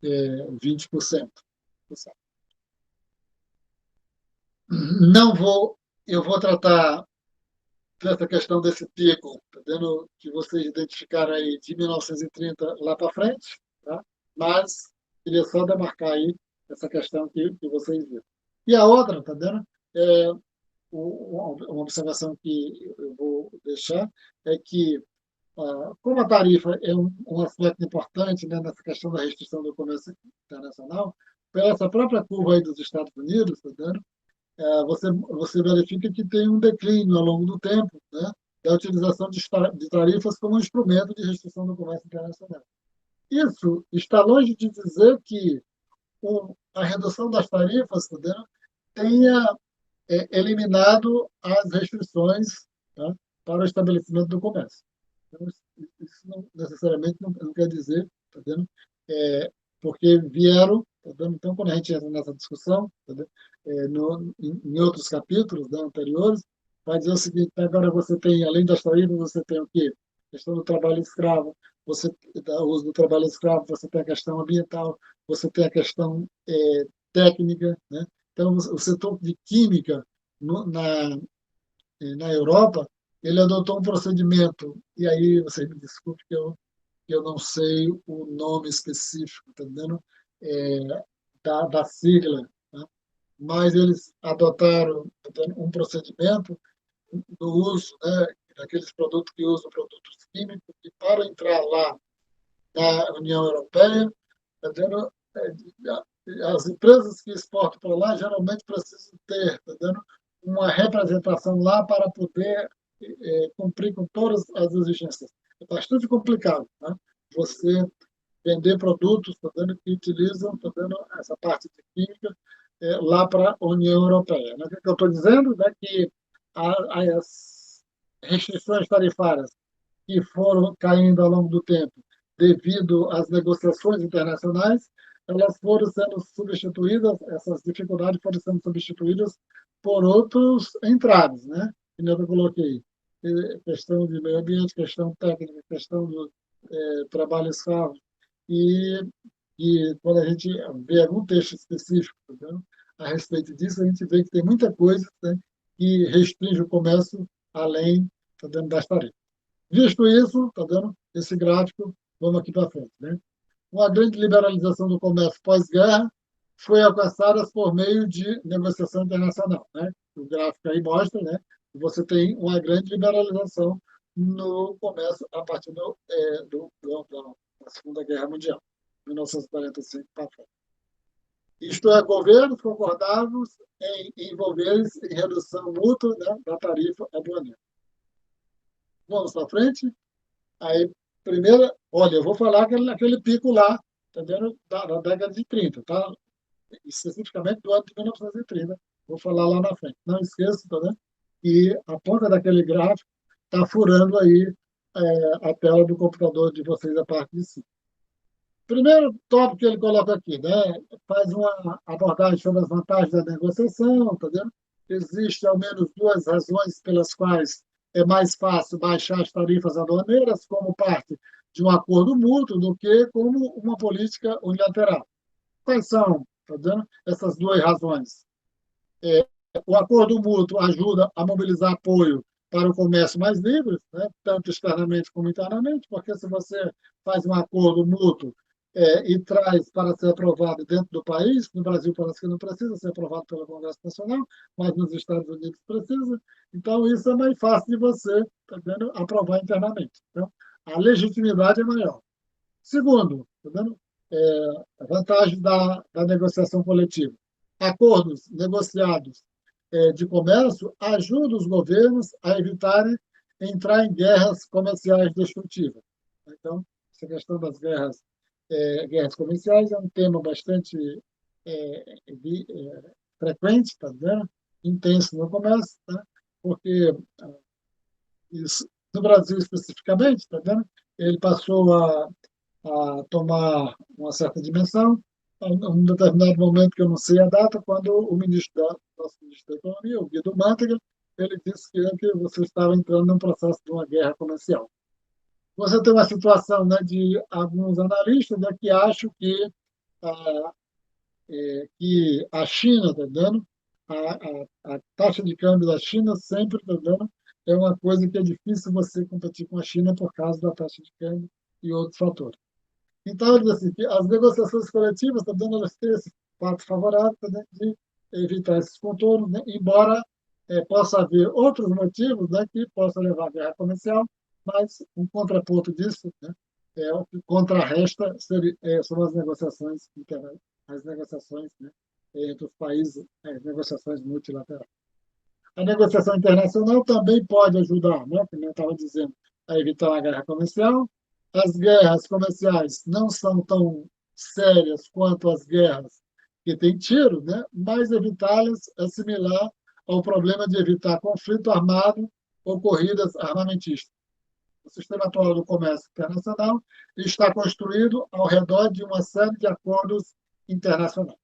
20%. Não vou, eu vou tratar dessa questão desse pico, tá vendo, que vocês identificaram aí de 1930 lá para frente, tá? Mas queria só demarcar aí essa questão que vocês viram. E a outra, tá vendo? Uma observação que eu vou deixar é que, como a tarifa é um aspecto importante, né, nessa questão da restrição do comércio internacional, pela essa própria curva aí dos Estados Unidos, tá vendo? Você verifica que tem um declínio ao longo do tempo, né, da utilização de tarifas como instrumento de restrição do comércio internacional. Isso está longe de dizer que a redução das tarifas, tá vendo, tenha eliminado as restrições, tá, para o estabelecimento do comércio. Então, isso não, necessariamente não quer dizer, tá vendo? Porque vieram, tá vendo? Então, quando a gente entra nessa discussão, tá vendo? Em outros capítulos, né, anteriores, vai dizer o seguinte: agora você tem, além das tarifas, você tem o quê? A questão do trabalho escravo, você o uso do trabalho escravo, você tem a questão ambiental, você tem a questão técnica, né? Então, o setor de química na Europa, ele adotou um procedimento, e aí você me desculpe que eu não sei o nome específico, tá entendendo? Da sigla, né? Mas eles adotaram, tá entendendo, um procedimento do uso, né, daqueles produtos que usam produtos químicos, e para entrar lá na União Europeia, tá entendendo? As empresas que exportam para lá geralmente precisam ter, tá entendendo, uma representação lá para poder cumprir com todas as exigências. É bastante complicado, né? Você vender produtos, tá vendo, que utilizam, tá vendo, essa parte de química lá para a União Europeia. Né? O que eu estou dizendo é que as restrições tarifárias que foram caindo ao longo do tempo devido às negociações internacionais, elas foram sendo substituídas, essas dificuldades foram sendo substituídas por outros entraves, né? Que eu coloquei. Questão de meio ambiente, questão técnica, questão do trabalho escravo. E quando a gente vê algum texto específico, tá vendo, a respeito disso, a gente vê que tem muita coisa, né, que restringe o comércio além, tá vendo, das tarifas. Visto isso, tá vendo, esse gráfico, vamos aqui para frente, né? Uma grande liberalização do comércio pós-guerra foi alcançada por meio de negociação internacional, né? O gráfico aí mostra, né, que você tem uma grande liberalização no comércio a partir da Segunda Guerra Mundial, 1945 para frente. Isto é, governos concordavam em envolver-se em redução mútua, né, da tarifa aduaneira. Vamos para frente. Aí, primeira, olha, eu vou falar aquele pico lá, tá vendo, da década de 30, tá? Especificamente do ano de 1930. Vou falar lá na frente. Não esqueça, tá vendo? E a ponta daquele gráfico está furando aí a tela do computador de vocês a parte de cima. Primeiro tópico que ele coloca aqui, né, faz uma abordagem sobre as vantagens da negociação, tá vendo? Existem ao menos duas razões pelas quais é mais fácil baixar as tarifas aduaneiras como parte de um acordo mútuo do que como uma política unilateral. Quais são, tá vendo, essas duas razões? O acordo mútuo ajuda a mobilizar apoio para o comércio mais livre, né, tanto externamente como internamente, porque se você faz um acordo mútuo e traz para ser aprovado dentro do país, no Brasil parece que não precisa ser aprovado pelo Congresso Nacional, mas nos Estados Unidos precisa, então isso é mais fácil de você, tá vendo, aprovar internamente. Então, a legitimidade é maior. Segundo, tá vendo? A vantagem da negociação coletiva. Acordos negociados de comércio ajudam os governos a evitarem entrar em guerras comerciais destrutivas. Então, essa questão das guerras comerciais é um tema bastante frequente, tá vendo? Intenso no comércio, tá? Porque isso, no Brasil especificamente, tá vendo? Ele passou a tomar uma certa dimensão, em um determinado momento, que eu não sei a data, quando o nosso ministro da Economia, o Guido Mantega, ele disse que você estava entrando num processo de uma guerra comercial. Você tem uma situação, né, de alguns analistas, né, que acham a, que a China está dando, a taxa de câmbio da China sempre está dando, é uma coisa que é difícil você competir com a China por causa da taxa de câmbio e outros fatores. Então, ele diz assim, que as negociações coletivas, também elas têm esse fato favorável, né, de evitar esses contornos, né, embora possa haver outros motivos, né, que possam levar à guerra comercial, mas um contraponto disso, né, o que contrarresta são as negociações internacionais, as negociações, né, entre os países, as negociações multilaterais. A negociação internacional também pode ajudar, né, como eu estava dizendo, a evitar uma guerra comercial. As guerras comerciais não são tão sérias quanto as guerras que têm tiro, né, mas evitá-las é similar ao problema de evitar conflito armado ou corridas armamentistas. O sistema atual do comércio internacional está construído ao redor de uma série de acordos internacionais.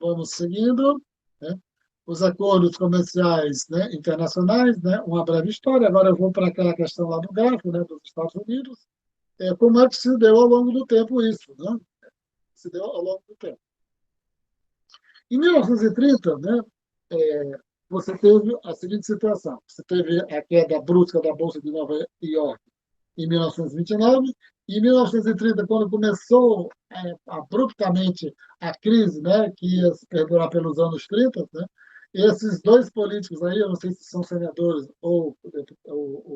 Vamos seguindo, né? Os acordos comerciais, né, internacionais, né, uma breve história. Agora eu vou para aquela questão lá do gráfico, né, dos Estados Unidos. Como é que se deu ao longo do tempo isso, né? Se deu ao longo do tempo. Em 1930, né, você teve a seguinte situação. Você teve a queda brusca da Bolsa de Nova York em 1929, e em 1930, quando começou abruptamente a crise, né, que ia se perdurar pelos anos 30, né, esses dois políticos aí, eu não sei se são senadores ou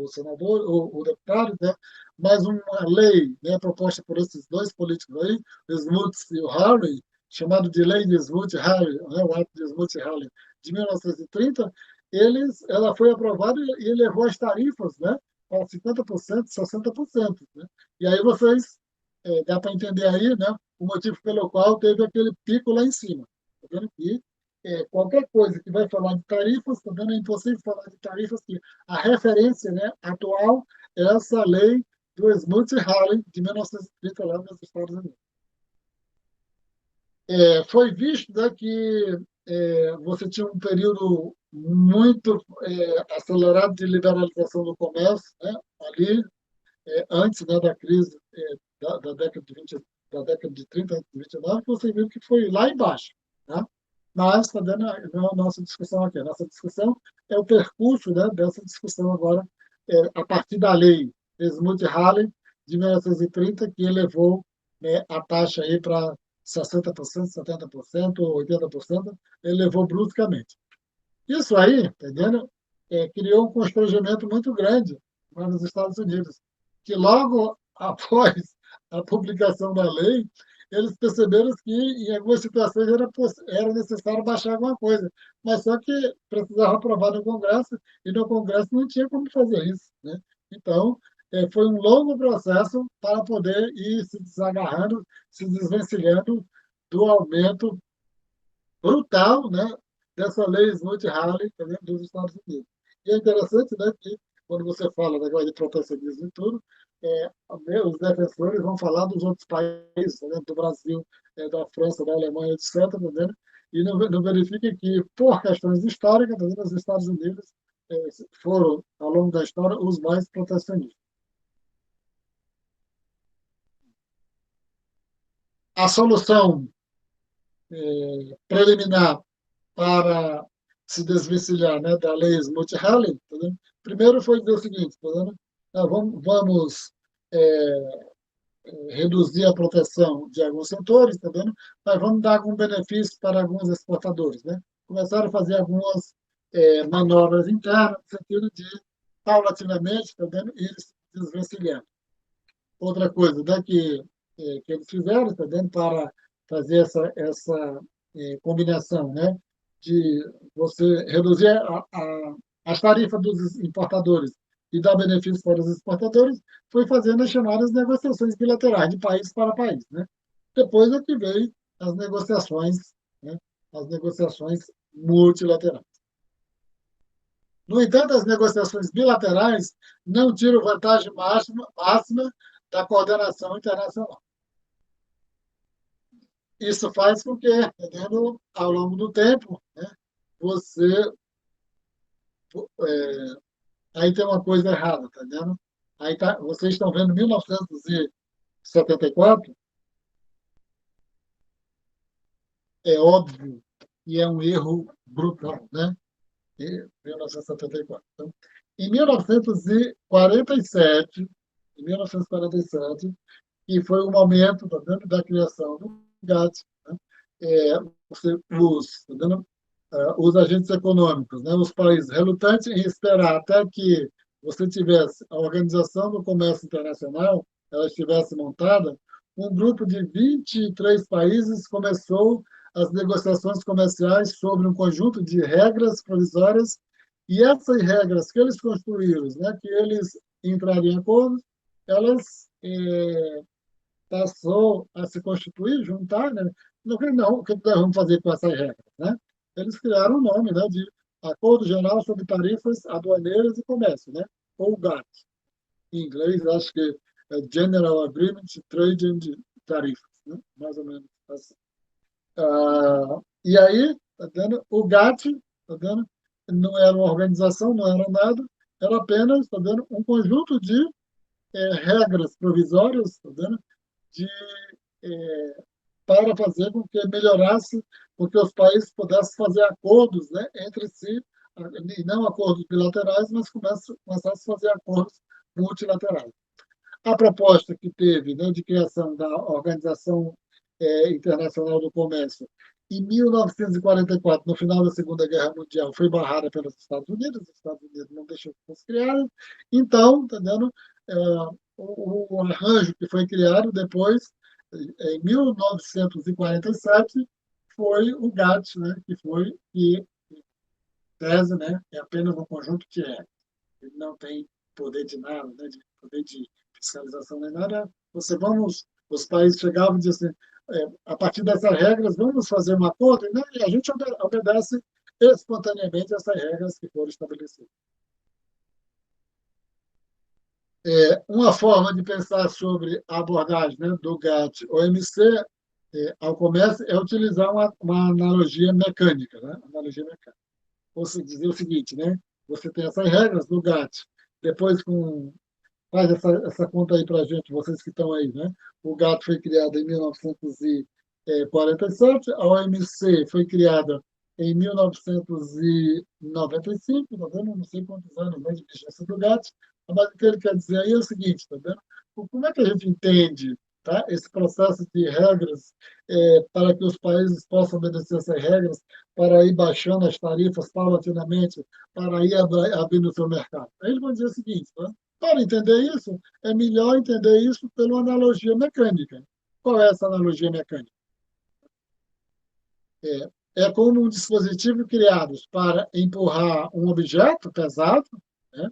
senador ou deputados, né, mas uma lei, né, proposta por esses dois políticos aí, o Smuts e o Hawley, chamado de Lei de Smuts-Hawley, né, o Ato de Smuts-Hawley, de 1930, ela foi aprovada e elevou as tarifas, né, para 50%, 60%. Né? E aí vocês, dá para entender aí, né, o motivo pelo qual teve aquele pico lá em cima. Tá vendo? E qualquer coisa que vai falar de tarifas, tá vendo? É impossível falar de tarifas, que a referência, né, atual é essa lei do Smuts-Hawley, de 1930, lá nos Estados Unidos. Foi visto, né, que você tinha um período muito acelerado de liberalização do comércio, né, ali, antes, né, da crise da década de 20, da década de 30, antes de 29, você viu que foi lá embaixo. Né? Mas, tá vendo, não é a nossa discussão aqui. A nossa discussão é o percurso, né, dessa discussão agora, a partir da lei Smuts-Hawley, de 1930, que elevou, né, a taxa aí para 60%, 70%, 80%, elevou bruscamente. Isso aí, entendendo? Criou um constrangimento muito grande lá nos Estados Unidos, que logo após a publicação da lei, eles perceberam que em algumas situações era necessário baixar alguma coisa, mas só que precisava aprovar no Congresso, e no Congresso não tinha como fazer isso. Né? Então, foi um longo processo para poder ir se desagarrando, se desvencilhando do aumento brutal, né, dessa lei Smuts-Hawley dos Estados Unidos. E é interessante, né, que quando você fala negócio de protecionismo e tudo, os defensores vão falar dos outros países, né, do Brasil, da França, da Alemanha, etc., tá vendo? E não verifica que, por questões históricas, tá vendo, os Estados Unidos foram, ao longo da história, os mais protecionistas. A solução preliminar para se desvencilhar, né, da lei Smoot-Hawley, tá vendo? Primeiro foi dizer o seguinte, tá vendo? Vamos reduzir a proteção de alguns setores, tá vendo? Mas vamos dar algum benefício para alguns exportadores, né? Começaram a fazer algumas manobras internas, no sentido de, paulatinamente, tá vendo? Ir se desvencilhando. Outra coisa, né, que eles fizeram, tá vendo? Para fazer essa combinação, né? De você reduzir as tarifas dos importadores e dar benefícios para os exportadores, foi fazendo as chamadas negociações bilaterais de país para país, né? Depois é que veio as negociações, né? As negociações multilaterais. No entanto, as negociações bilaterais não tiram vantagem máxima da coordenação internacional. Isso faz com que, entendendo, ao longo do tempo, né, você aí tem uma coisa errada, tá vendo? Aí tá, vocês estão vendo 1974, é óbvio e é um erro brutal, né? 1974. Então, em 1947, que foi o momento, tá vendo, da criação do GATT, né? Tá vendo? Os agentes econômicos, né, os países relutantes em esperar até que você tivesse a Organização do Comércio Internacional, ela estivesse montada, um grupo de 23 países começou as negociações comerciais sobre um conjunto de regras provisórias, e essas regras que eles construíram, né, que eles entrariam em acordo, elas passou a se constituir, juntar, né? Não, o que nós vamos fazer com essas regras, né? Eles criaram um nome, né, de Acordo Geral sobre Tarifas Aduaneiras e Comércio, né? Ou GATT. Em inglês, acho que é General Agreement Trade and Tarifas, né? Mais ou menos assim. E aí, tá vendo? O GATT, tá vendo? Não era uma organização, não era nada, era apenas, tá vendo? Um conjunto de regras provisórias, tá vendo? De para fazer com que melhorasse, com que os países pudessem fazer acordos, né, entre si, e não acordos bilaterais, mas começassem a fazer acordos multilaterais. A proposta que teve, né, de criação da Organização Internacional do Comércio em 1944, no final da Segunda Guerra Mundial, foi barrada pelos Estados Unidos. Os Estados Unidos não deixou que fosse criada. Então, entendendo, o arranjo que foi criado depois, em 1947, foi o GATT, né, que foi que tese, né, é apenas um conjunto de regras. Ele não tem poder de nada, né, de poder de fiscalização nem nada. Os países chegavam e diziam assim, a partir dessas regras, vamos fazer um acordo, né, e a gente obedece espontaneamente essas regras que foram estabelecidas. Uma forma de pensar sobre a abordagem, né, do GATT-OMC ao comércio é utilizar uma analogia mecânica, né? Analogia mecânica. Ou se dizer o seguinte, né? Você tem essas regras do GATT, depois faz essa conta aí para a gente, vocês que estão aí, né? O GATT foi criado em 1947, a OMC foi criada em 1995, tá vendo? Não sei quantos anos mais de vigência do GATT, mas o que ele quer dizer aí é o seguinte, tá vendo? Como é que a gente entende, tá, esse processo de regras para que os países possam obedecer essas regras, para ir baixando as tarifas paulatinamente, para ir abrindo o seu mercado? Aí eles vão dizer o seguinte, tá? Para entender isso, é melhor entender isso pela analogia mecânica. Qual é essa analogia mecânica? É como um dispositivo criado para empurrar um objeto pesado, né?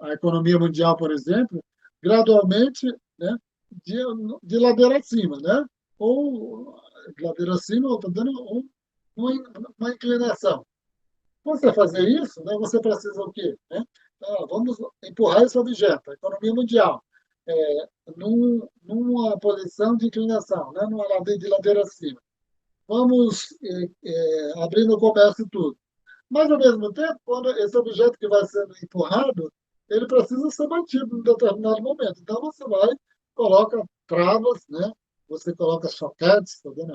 A economia mundial, por exemplo, gradualmente, né, de ladeira acima, né? Ou de ladeira acima, ou tá dando uma inclinação. Para você fazer isso, né, você precisa o quê? Né? vamos empurrar esse objeto, a economia mundial, numa posição de inclinação, né, numa ladeira de ladeira acima. Vamos abrindo o comércio e tudo. Mas, ao mesmo tempo, quando esse objeto que vai sendo empurrado, ele precisa ser mantido em determinado momento. Então, você vai, coloca travas, né? Você coloca soquetes, tá vendo?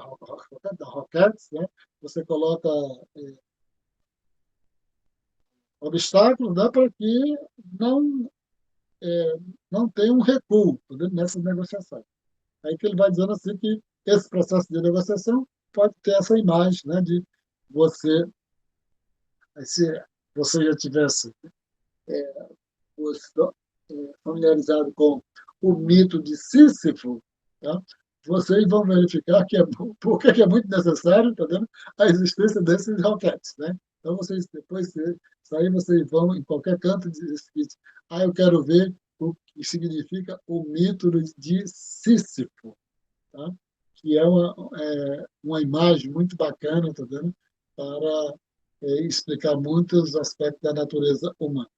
Roquetes, né? Você coloca obstáculos, né? Para que não, não tenha um recuo, tá vendo? Nessas negociações. Aí que ele vai dizendo assim que esse processo de negociação pode ter essa imagem, né? De você, se você já tivesse familiarizado com o mito de Sísifo, tá? Vocês vão verificar que por que é muito necessário, tá vendo? A existência desses roquetes, né? Então, vocês depois, isso aí vocês vão em qualquer canto de escrito. Eu quero ver o que significa o mito de Sísifo, tá? Que é uma imagem muito bacana, tá vendo? Para explicar muitos aspectos da natureza humana.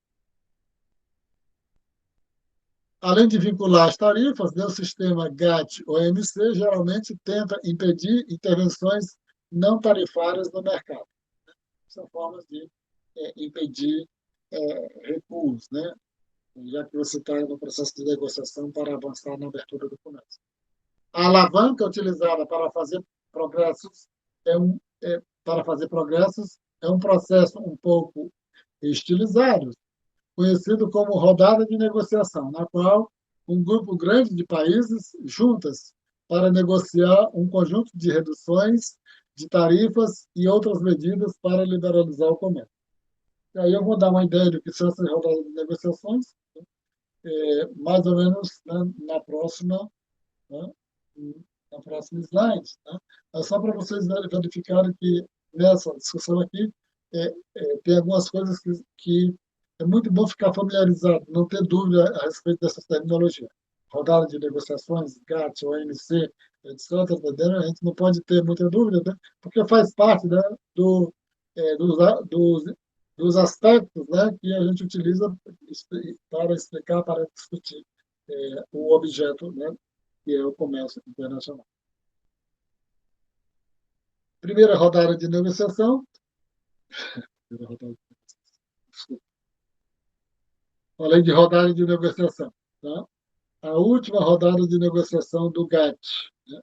Além de vincular as tarifas, o sistema GATT-OMC geralmente tenta impedir intervenções não tarifárias no mercado. São formas de impedir recuos, né? Já que você está no processo de negociação para avançar na abertura do comércio. A alavanca utilizada para fazer progressos é um processo um pouco estilizado, conhecido como rodada de negociação, na qual um grupo grande de países juntas para negociar um conjunto de reduções de tarifas e outras medidas para liberalizar o comércio. E aí eu vou dar uma ideia do que são essas rodadas de negociações, mais ou menos, né, na próxima slide. Né? É só para vocês verificarem que nessa discussão aqui tem algumas coisas que é muito bom ficar familiarizado, não ter dúvida a respeito dessas terminologias. Rodada de negociações, GATT, OMC, etc. A gente não pode ter muita dúvida, né? Porque faz parte, né, dos aspectos, né, que a gente utiliza para explicar, para discutir o objeto, né, que é o comércio internacional. Primeira rodada de negociação. Desculpa. Falei de rodada de negociação. Tá? A última rodada de negociação do GATT, né,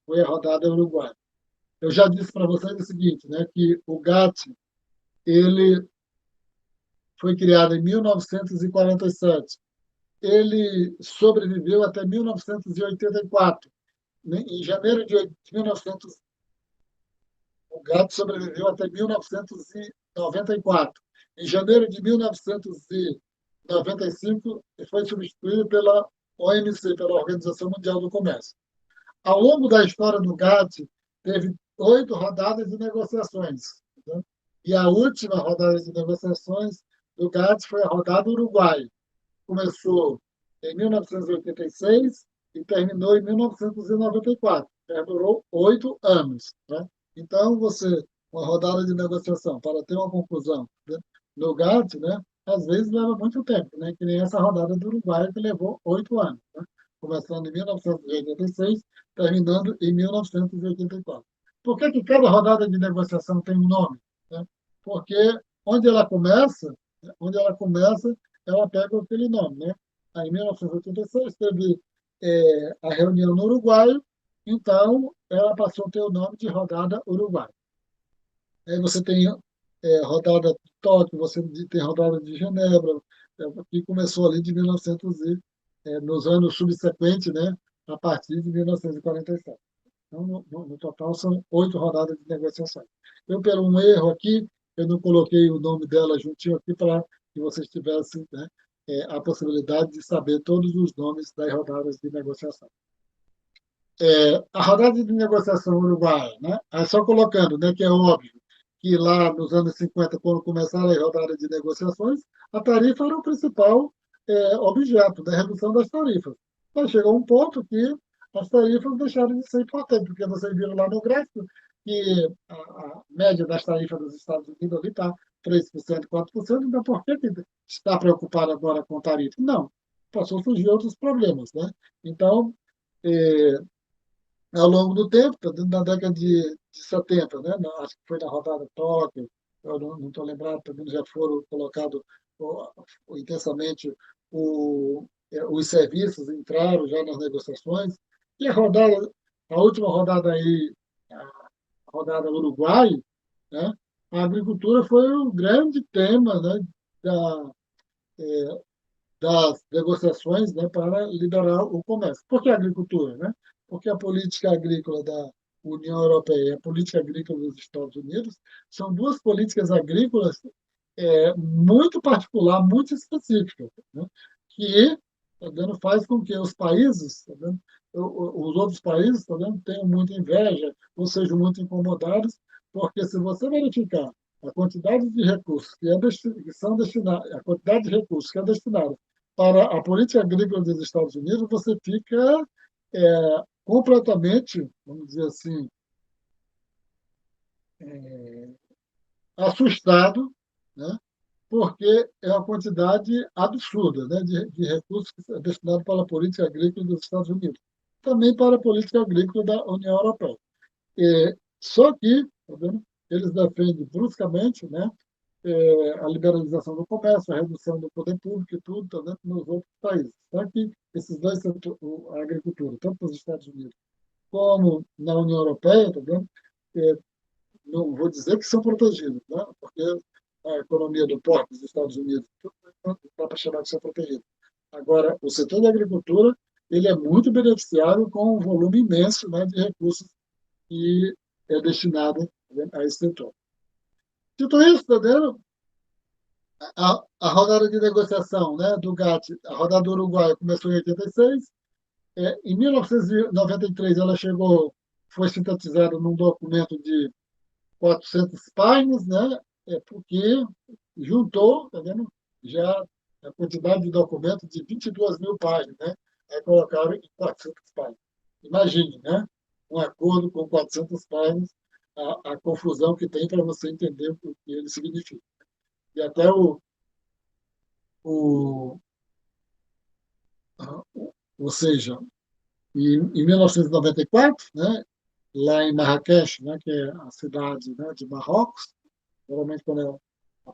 foi a rodada uruguaia. Eu já disse para vocês o seguinte, né, que o GATT ele foi criado em 1947. Ele sobreviveu até 1984. Em janeiro de 1900, o GATT sobreviveu até 1994. Em janeiro de 1995, foi substituído pela OMC, pela Organização Mundial do Comércio. Ao longo da história do GATT, teve 8 rodadas de negociações. Né? E a última rodada de negociações do GATT foi a rodada uruguaia. Começou em 1986 e terminou em 1994. Durou 8 anos. Né? Então, uma rodada de negociação, para ter uma conclusão, né, no GATT, né, às vezes leva muito tempo, né, que nem essa rodada do Uruguai, que levou 8 anos, né, começando em 1986, terminando em 1984. Por que cada rodada de negociação tem um nome? Né? Porque onde ela começa, ela pega aquele nome. Né? Aí, em 1986, teve a reunião no Uruguai, então ela passou a ter o nome de rodada Uruguai. Aí você tem rodada de Tóquio, você tem rodada de Genebra, que começou ali de 1900 nos anos subsequentes, né, a partir de 1947. Então, no total, são 8 rodadas de negociações. Eu, por um erro aqui, eu não coloquei o nome dela juntinho aqui para que vocês tivessem, né, a possibilidade de saber todos os nomes das rodadas de negociação. A rodada de negociação uruguaia, né? Só colocando, né, que é óbvio que lá nos anos 50, quando começaram as rodadas de negociações, a tarifa era o principal objeto da redução das tarifas. Mas chegou um ponto que as tarifas deixaram de ser importantes, porque vocês viram lá no gráfico que a média das tarifas dos Estados Unidos está 3%, 4%, então por que está preocupado agora com tarifa? Não, passou a surgir outros problemas, né? Então, eh, ao longo do tempo, na década de 70, né? Acho que foi na rodada Tóquio, eu não estou lembrado, também já foram colocados intensamente os serviços entraram já nas negociações, e a última rodada aí, a rodada Uruguai, né? A agricultura foi o grande tema, né? da, das negociações, né, para liberar o comércio. Por que a agricultura? Né? Porque a política agrícola da União Europeia e a política agrícola dos Estados Unidos são duas políticas agrícolas muito particular, muito específicas, né? Que tá vendo, faz com que os países, tá vendo, os outros países, tá vendo, tenham muita inveja ou sejam muito incomodados, porque se você verificar a quantidade de recursos que são destinados, a quantidade de recursos que é destinada para a política agrícola dos Estados Unidos, você fica completamente, vamos dizer assim, assustado, né? Porque é uma quantidade absurda, né, de recursos destinados para a política agrícola dos Estados Unidos, também para a política agrícola da União Europeia. Só que, tá vendo, eles defendem bruscamente, né, a liberalização do comércio, a redução do poder público e tudo, tá vendo, nos outros países. Só que esses dois setores, a agricultura, tanto nos Estados Unidos como na União Europeia, tá vendo, não vou dizer que são protegidos, né? Porque a economia do porto dos Estados Unidos não dá para chamar de ser protegida. Agora, o setor da agricultura ele é muito beneficiado com um volume imenso, né, de recursos que é destinado, né, a esse setor. Dito isso, tá vendo? A rodada de negociação, né, do GATT, a rodada do Uruguai começou em 86. Em 1993, ela foi sintetizada num documento de 400 páginas, né? Porque juntou, tá vendo? Já a quantidade de documentos de 22 mil páginas, né? Aí colocaram em 400 páginas. Imagine, né? Um acordo com 400 páginas, a confusão que tem para você entender o que ele significa. E até o ou seja, em 1994, né? Lá em Marrakech, né? Que é a cidade, né, de Marrocos. Geralmente, quando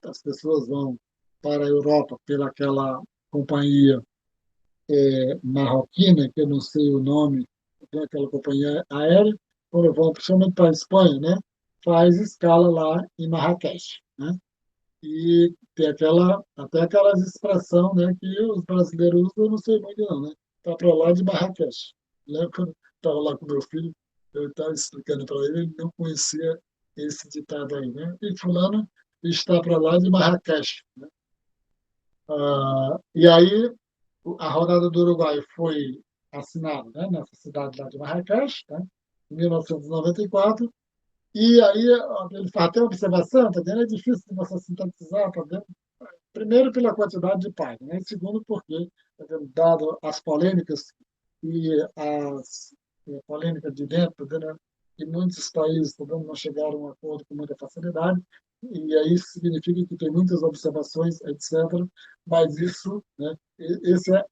as pessoas vão para a Europa pelaquela companhia marroquina, que eu não sei o nome, daquela companhia aérea, quando vão principalmente para a Espanha, né, faz escala lá em Marrakech, né? E tem até aquelas expressão, né, que os brasileiros usam, eu não sei muito não, né? Tá para lá de Marrakech. Lembro quando estava lá com meu filho, eu estava explicando para ele, ele não conhecia esse ditado aí, né? E fulano está para lá de Marrakech, né? E aí a rodada do Uruguai foi assinada, né, nessa cidade lá de Marrakech, né, em 1994. E aí ele faz até observação, tá vendo? É difícil de você sintetizar, tá vendo? Primeiro pela quantidade de páginas, né? E segundo porque, tá vendo, dado as polêmicas e as polêmicas de dentro, tá vendo? E muitos países, tá vendo, não chegaram a um acordo com muita facilidade, e aí isso significa que tem muitas observações, etc. Mas isso, né? Esse a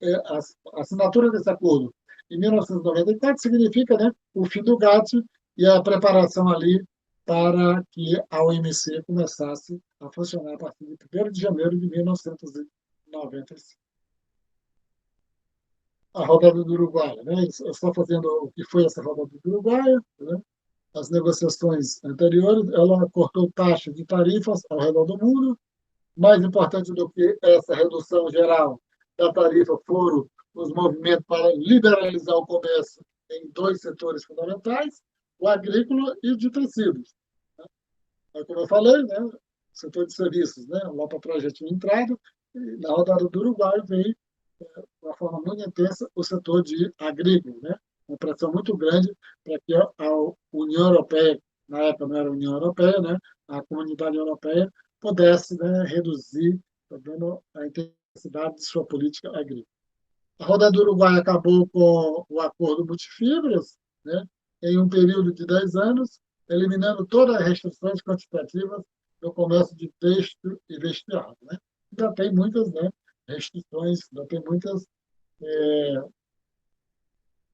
assinatura desse acordo em 1994 significa, né, o fim do GATT e a preparação ali para que a OMC começasse a funcionar a partir de 1º de janeiro de 1995. A rodada do Uruguai, né? Está fazendo o que foi essa rodada do Uruguai, né? As negociações anteriores, ela cortou taxas de tarifas ao redor do mundo. Mais importante do que essa redução geral da tarifa foram os movimentos para liberalizar o comércio em dois setores fundamentais, o agrícola e o de tecidos. Como eu falei, né, o setor de serviços, né, lá para trás já tinha entrado, e na rodada do Uruguai veio, de uma forma muito intensa, o setor de agrícola, né, uma pressão muito grande para que a União Europeia, na época não era a União Europeia, né, a Comunidade Europeia, pudesse, né, reduzir, tá vendo, a intensidade de sua política agrícola. A rodada do Uruguai acabou com o acordo multifibras, né, em um período de 10 anos, eliminando todas as restrições quantitativas no comércio de têxtil e vestuário, né? Ainda tem muitas, né, restrições, ainda tem muitas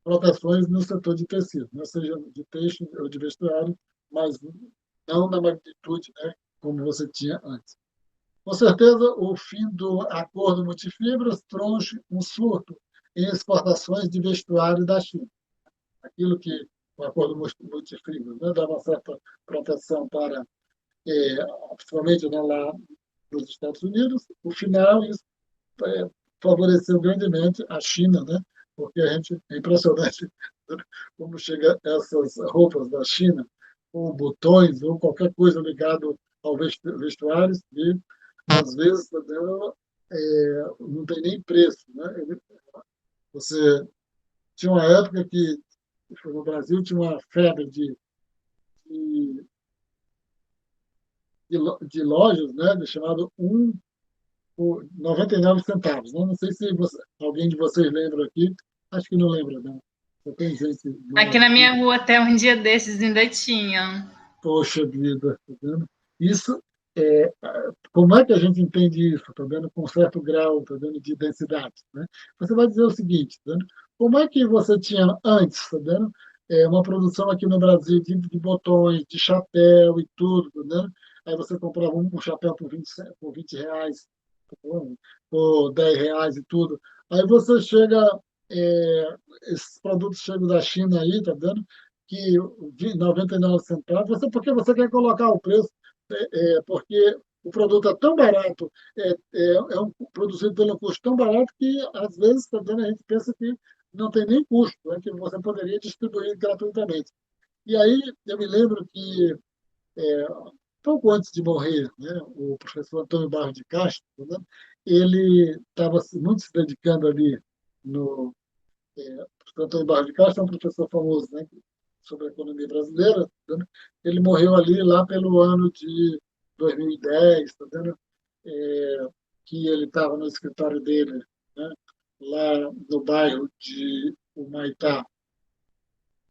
proteções no setor de tecido, né? Seja de têxtil ou de vestuário, mas não na magnitude, né, como você tinha antes. Com certeza, o fim do acordo multifibras trouxe um surto em exportações de vestuário da China. Aquilo que o acordo multifibras, né, dava certa proteção para, principalmente, né, lá nos Estados Unidos, o final isso favoreceu grandemente a China, né? Porque a gente é impressionante como chega essas roupas da China, ou botões, ou qualquer coisa ligado ao vestuário, e às vezes não tem nem preço, né? Você tinha uma época que no Brasil tinha uma febre de, de lojas, né? Chamado por 99 centavos. Né? Não sei se alguém de vocês lembra aqui, acho que não lembra, não. Só tem gente Aqui nova na minha aqui. rua, até um dia desses, ainda tinha. Poxa vida, tá vendo? Isso é, como é que a gente entende isso? Tá vendo? Com certo grau, tá vendo? De densidade, né? Você vai dizer o seguinte, tá vendo? Como é que você tinha antes, tá vendo? Uma produção aqui no Brasil de botões, de chapéu e tudo, tá vendo? Aí você comprava um chapéu por 20 reais, tá bom? Por 10 reais e tudo. Aí você chega, esses produtos chegam da China aí, tá vendo? Que 99 centavos, porque você quer colocar o preço, porque o produto é tão barato, produzido pelo custo tão barato que, às vezes, também a gente pensa que não tem nem custo, né, que você poderia distribuir gratuitamente. E aí, eu me lembro que, pouco antes de morrer, né, o professor Antônio Barros de Castro, né, ele estava muito se dedicando ali no o Antônio Barros de Castro é um professor famoso, né, sobre a economia brasileira, tá vendo? Ele morreu ali lá pelo ano de 2010, tá vendo? Que ele estava no escritório dele, né, lá no bairro de Humaitá,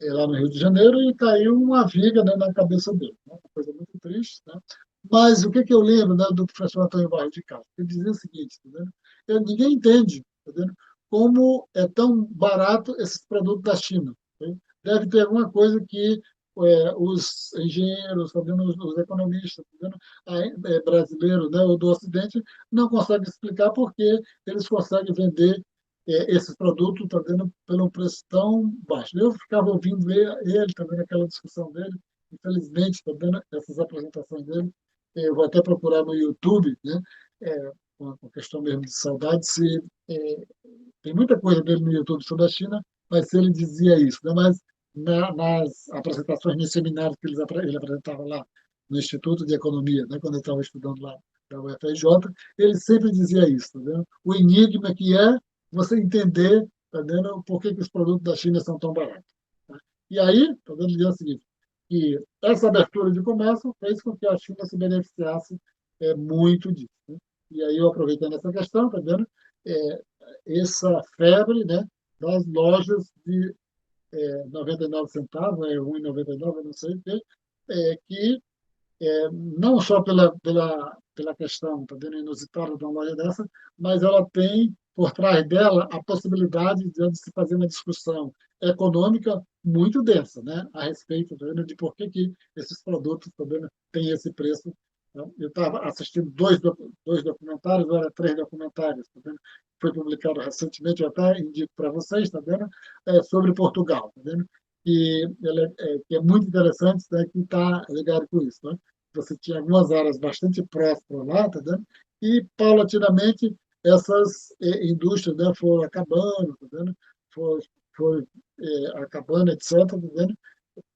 lá no Rio de Janeiro, e caiu uma viga, né, na cabeça dele. Né, uma coisa muito triste. Né? Mas o que eu lembro, né, do professor Antônio Barros de Castro? Ele dizia o seguinte, tá vendo? Ninguém entende, tá vendo? Como é tão barato esses produtos da China. Tá? Deve ter alguma coisa que os engenheiros, tá vendo? Os economistas, tá vendo? Brasileiros, né, ou do Ocidente, não conseguem explicar porque eles conseguem vender esses produtos, tá vendo? Pelo um preço tão baixo. Eu ficava ouvindo ele, tá vendo? Aquela discussão dele. Infelizmente, tá vendo? Essas apresentações dele. Eu vou até procurar no YouTube, né? Uma questão mesmo de saudade, se tem muita coisa dele no YouTube sobre a China, mas se ele dizia isso, né? Mas nas apresentações, nos seminários que ele apresentava lá no Instituto de Economia, né? Quando ele estava estudando lá da UFRJ, ele sempre dizia isso, tá vendo? O enigma que é você entender, tá vendo, por que os produtos da China são tão baratos. Tá? E aí, tá vendo, ele diz o seguinte, que essa abertura de comércio fez com que a China se beneficiasse muito disso. Né? E aí, eu aproveitando essa questão, tá vendo, é, essa febre, né, das lojas de 99 centavos, 1,99, eu não sei o quê, que não só pela questão, tá vendo, inusitada de uma loja dessa, mas ela tem por trás dela a possibilidade de se fazer uma discussão econômica muito densa, né, a respeito, tá vendo, de por que esses produtos, tá vendo, têm esse preço. Eu estava assistindo dois documentários, agora 3 documentários, tá vendo? Foi publicado recentemente, eu até indico para vocês, tá vendo? Sobre Portugal, tá vendo? Que é muito interessante, né, que está ligado com isso, né? Você tinha algumas áreas bastante próximas lá, tá vendo? E, paulatinamente, essas indústrias, né, foram acabando, tá vendo? Foi acabando, etc., tá vendo?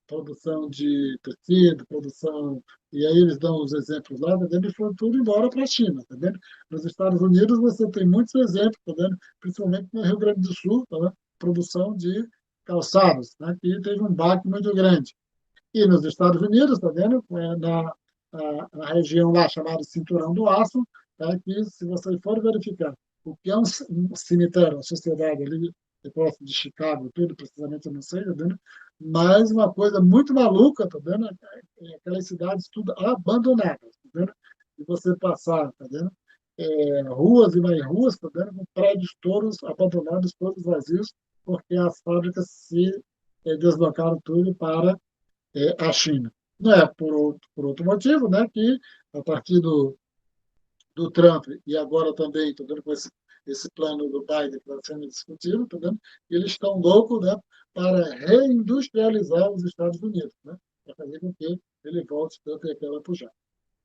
Produção de tecido, produção. E aí eles dão os exemplos lá, tá vendo? E foi tudo embora para a China, tá vendo? Nos Estados Unidos você tem muitos exemplos, tá vendo? Principalmente no Rio Grande do Sul, tá vendo? Produção de calçados, né? Que teve um baque muito grande. E nos Estados Unidos, tá vendo? Na região lá chamada Cinturão do Aço, tá? Que se você for verificar o que é um cemitério, uma sociedade ali, próximo de Chicago, tudo, precisamente eu não sei, tá vendo? Mas uma coisa muito maluca, tá vendo? Aquelas cidades tudo abandonadas, vendo? E você passar, tá vendo? Ruas e mais ruas, tá vendo? Com prédios todos abandonados, todos vazios, porque as fábricas se deslocaram tudo para a China. Não é por outro motivo, né? Que a partir do Trump e agora também, tá vendo? Com esse plano do Biden que está sendo discutido, tá vendo? Eles estão loucos, né? Para reindustrializar os Estados Unidos, né? Para fazer com que ele volte tanto aquela puxar.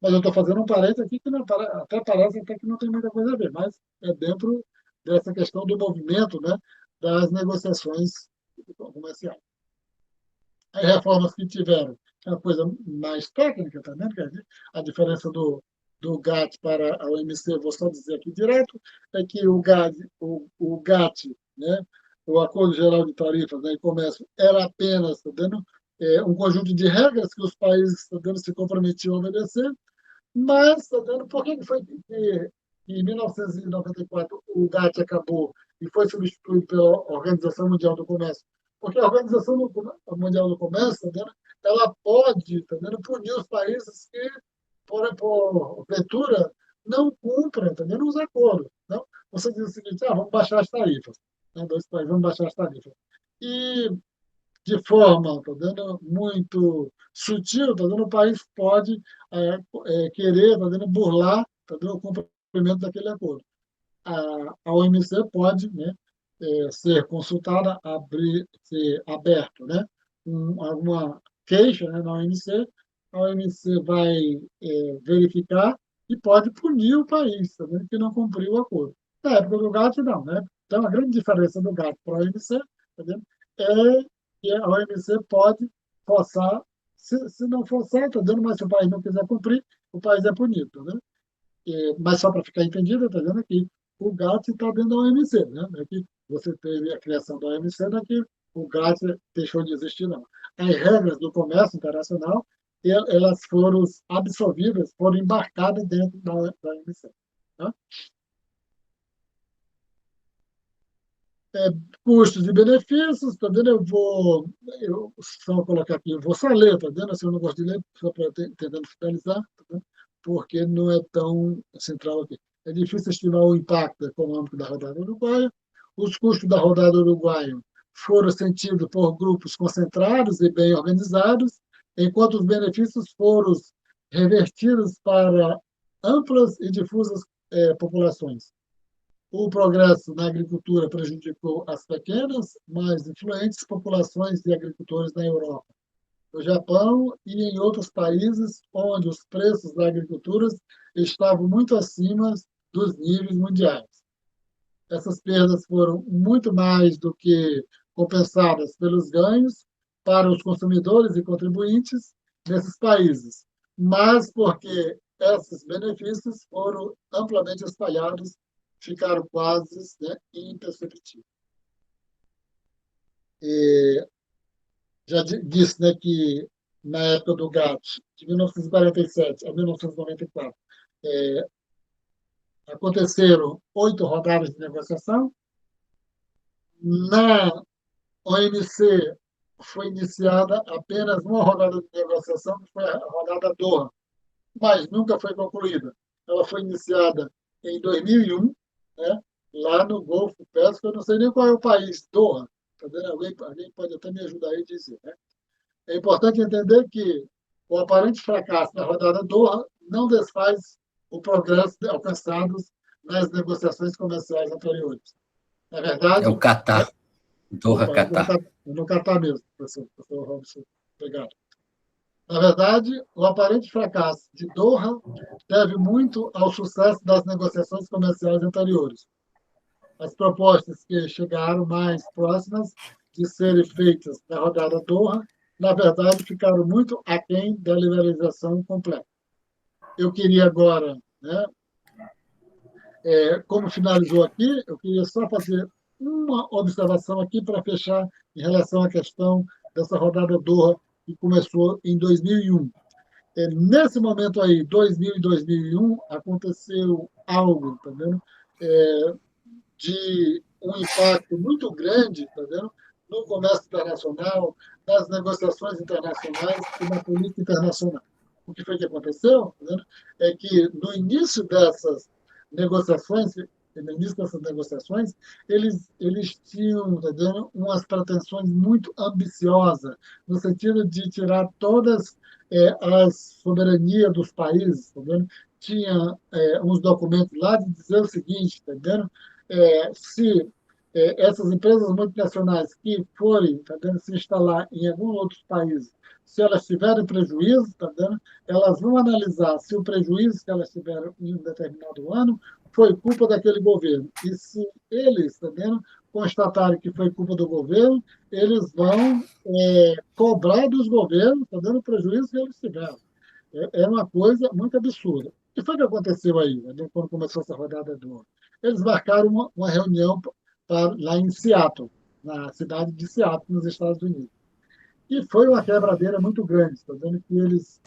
Mas eu estou fazendo um parênteses aqui que não, até parece até que não tem muita coisa a ver, mas é dentro dessa questão do movimento, né, das negociações comerciais. As reformas que tiveram é uma coisa mais técnica também, quer dizer, a diferença do GATT para a OMC, vou só dizer aqui direto, é que o GATT, né, o Acordo Geral de Tarifas, né, e Comércio, era apenas, tá dando, um conjunto de regras que os países, tá dando, se comprometiam a obedecer, mas, tá vendo, por que foi que em 1994 o GATT acabou e foi substituído pela Organização Mundial do Comércio? Porque a Organização Mundial do Comércio, tá vendo, ela pode, tá vendo, punir os países que, por ventura, não cumprem, tá vendo, os acordos. Não? Você diz o seguinte, vamos baixar as tarifas. Né, dois países, vamos baixar as tarifas. E de forma, tá dando, muito sutil, tá dando, o país pode querer, tá dando, burlar, tá dando, o cumprimento daquele acordo. A OMC pode, né, ser consultada, ser aberto, né, alguma queixa, né, na OMC, a OMC vai verificar e pode punir o país, tá vendo, que não cumpriu o acordo. Na época do GATT, não, né? Então, a grande diferença do GATT para a OMC, tá vendo, é que a OMC pode forçar, se não forçar, tá dando, mas se o país não quiser cumprir, o país é punido, tá vendo? Mas só para ficar entendido, tá vendo aqui, o GATT está dentro da OMC, né? Não é que você teve a criação da OMC, não é que o GATT deixou de existir, não. As regras do comércio internacional, elas foram absorvidas, foram embarcadas dentro da OMC. Tá? Custos e benefícios, tá vendo? Eu só colocar aqui, eu vou só ler, tá vendo? Se eu não gosto de ler, só para tentando finalizar, tá vendo? Porque não é tão central aqui. É difícil estimar o impacto econômico da rodada uruguaia. Os custos da rodada uruguaia foram sentidos por grupos concentrados e bem organizados, enquanto os benefícios foram revertidos para amplas e difusas populações. O progresso na agricultura prejudicou as pequenas, mais influentes populações de agricultores na Europa, no Japão e em outros países onde os preços da agricultura estavam muito acima dos níveis mundiais. Essas perdas foram muito mais do que compensadas pelos ganhos para os consumidores e contribuintes nesses países, mas porque esses benefícios foram amplamente espalhados, ficaram quase, né, imperceptíveis. Já disse, né, que na época do GATT, de 1947 a 1994, aconteceram 8 rodadas de negociação. Na OMC foi iniciada apenas uma rodada de negociação, que foi a rodada Doha, mas nunca foi concluída. Ela foi iniciada em 2001, né, lá no Golfo Pérsico. Eu não sei nem qual é o país, Doha. Tá vendo? Alguém pode até me ajudar aí a dizer. Né? É importante entender que o aparente fracasso da rodada Doha não desfaz o progresso alcançado nas negociações comerciais anteriores. Na verdade... É o Catar. Doha, Catar. No Catar mesmo, professor Robson. Obrigado. Na verdade, o aparente fracasso de Doha deve muito ao sucesso das negociações comerciais anteriores. As propostas que chegaram mais próximas de serem feitas na rodada Doha, na verdade, ficaram muito aquém da liberalização completa. Eu queria agora, né, como finalizou aqui, eu queria só fazer uma observação aqui para fechar em relação à questão dessa rodada Doha que começou em 2001. Nesse momento aí, 2000 e 2001, aconteceu algo, tá vendo? De um impacto muito grande, tá vendo? No comércio internacional, nas negociações internacionais e na política internacional. o que foi que aconteceu, tá vendo? É que no início dessas negociações, eles tinham, tá vendo, umas pretensões muito ambiciosas, no sentido de tirar todas as soberanias dos países, tá vendo? Tinha uns documentos lá de dizer o seguinte, tá vendo? Se essas empresas multinacionais que forem, tá vendo, se instalar em algum outro país, se elas tiverem prejuízo, tá vendo, elas vão analisar se o prejuízo que elas tiveram em um determinado ano foi culpa daquele governo. E se eles, tá vendo, constatarem que foi culpa do governo, eles vão cobrar dos governos, tá vendo, o prejuízo que eles tiveram. É uma coisa muito absurda. O que foi que aconteceu aí, né, quando começou essa rodada do ano? Eles marcaram uma reunião lá em Seattle, na cidade de Seattle, nos Estados Unidos. E foi uma quebradeira muito grande, está vendo que eles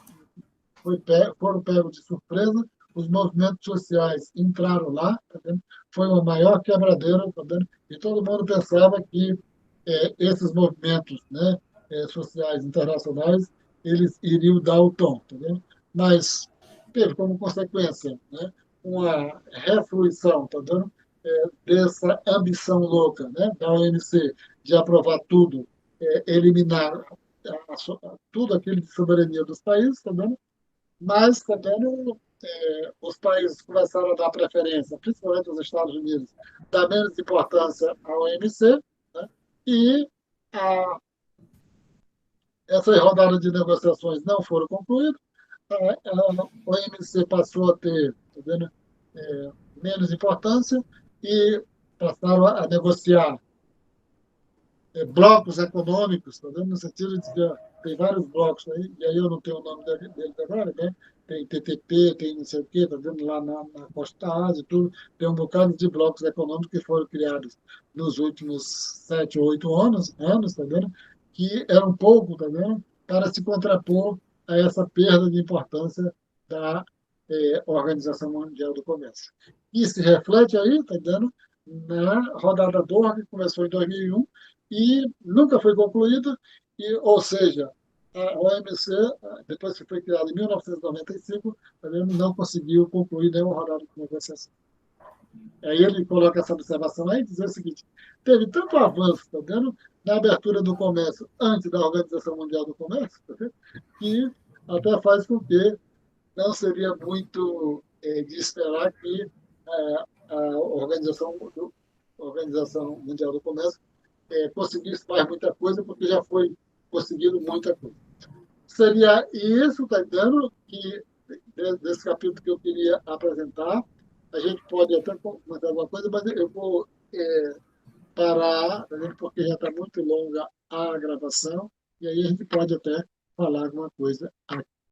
foram pegos de surpresa, os movimentos sociais entraram lá, tá vendo? Foi uma maior quebradeira, tá vendo? E todo mundo pensava que esses movimentos, né, sociais internacionais, eles iriam dar o tom, tá vendo? Mas teve como consequência, né, uma refluição, tá vendo? Dessa ambição louca, né, da OMC de aprovar tudo, eliminar tudo aquilo de soberania dos países, tá vendo? Mas também os países começaram a dar preferência, principalmente os Estados Unidos, dar menos importância à OMC, né? E a, essas rodadas de negociações não foram concluídas, a OMC passou a ter, tá vendo, menos importância e passaram a negociar blocos econômicos, tá vendo? No sentido de que tem vários blocos aí, e aí eu não tenho o nome deles agora, né? Tem TTP, tem não sei o quê, tá vendo? Lá na Costa da Ásia, tudo. Tem um bocado de blocos econômicos que foram criados nos últimos 7 ou 8 anos, tá vendo? Que era um pouco, tá vendo? Para se contrapor a essa perda de importância da Organização Mundial do Comércio. E se reflete aí, tá vendo? Na rodada Doha, que começou em 2001, e nunca foi concluída, ou seja, a OMC, depois que foi criada em 1995, não conseguiu concluir nenhuma rodada de negociação. Aí ele coloca essa observação aí, dizer o seguinte: teve tanto avanço, tá vendo, na abertura do comércio antes da Organização Mundial do Comércio, tá vendo, que até faz com que não seria muito de esperar que a Organização Mundial do Comércio conseguisse mais muita coisa, porque já foi conseguido muita coisa. Seria isso, tá entendendo? Que desse capítulo que eu queria apresentar. A gente pode até comentar alguma coisa, mas eu vou parar, tá vendo? Porque já está muito longa a gravação, e aí a gente pode até falar alguma coisa aqui.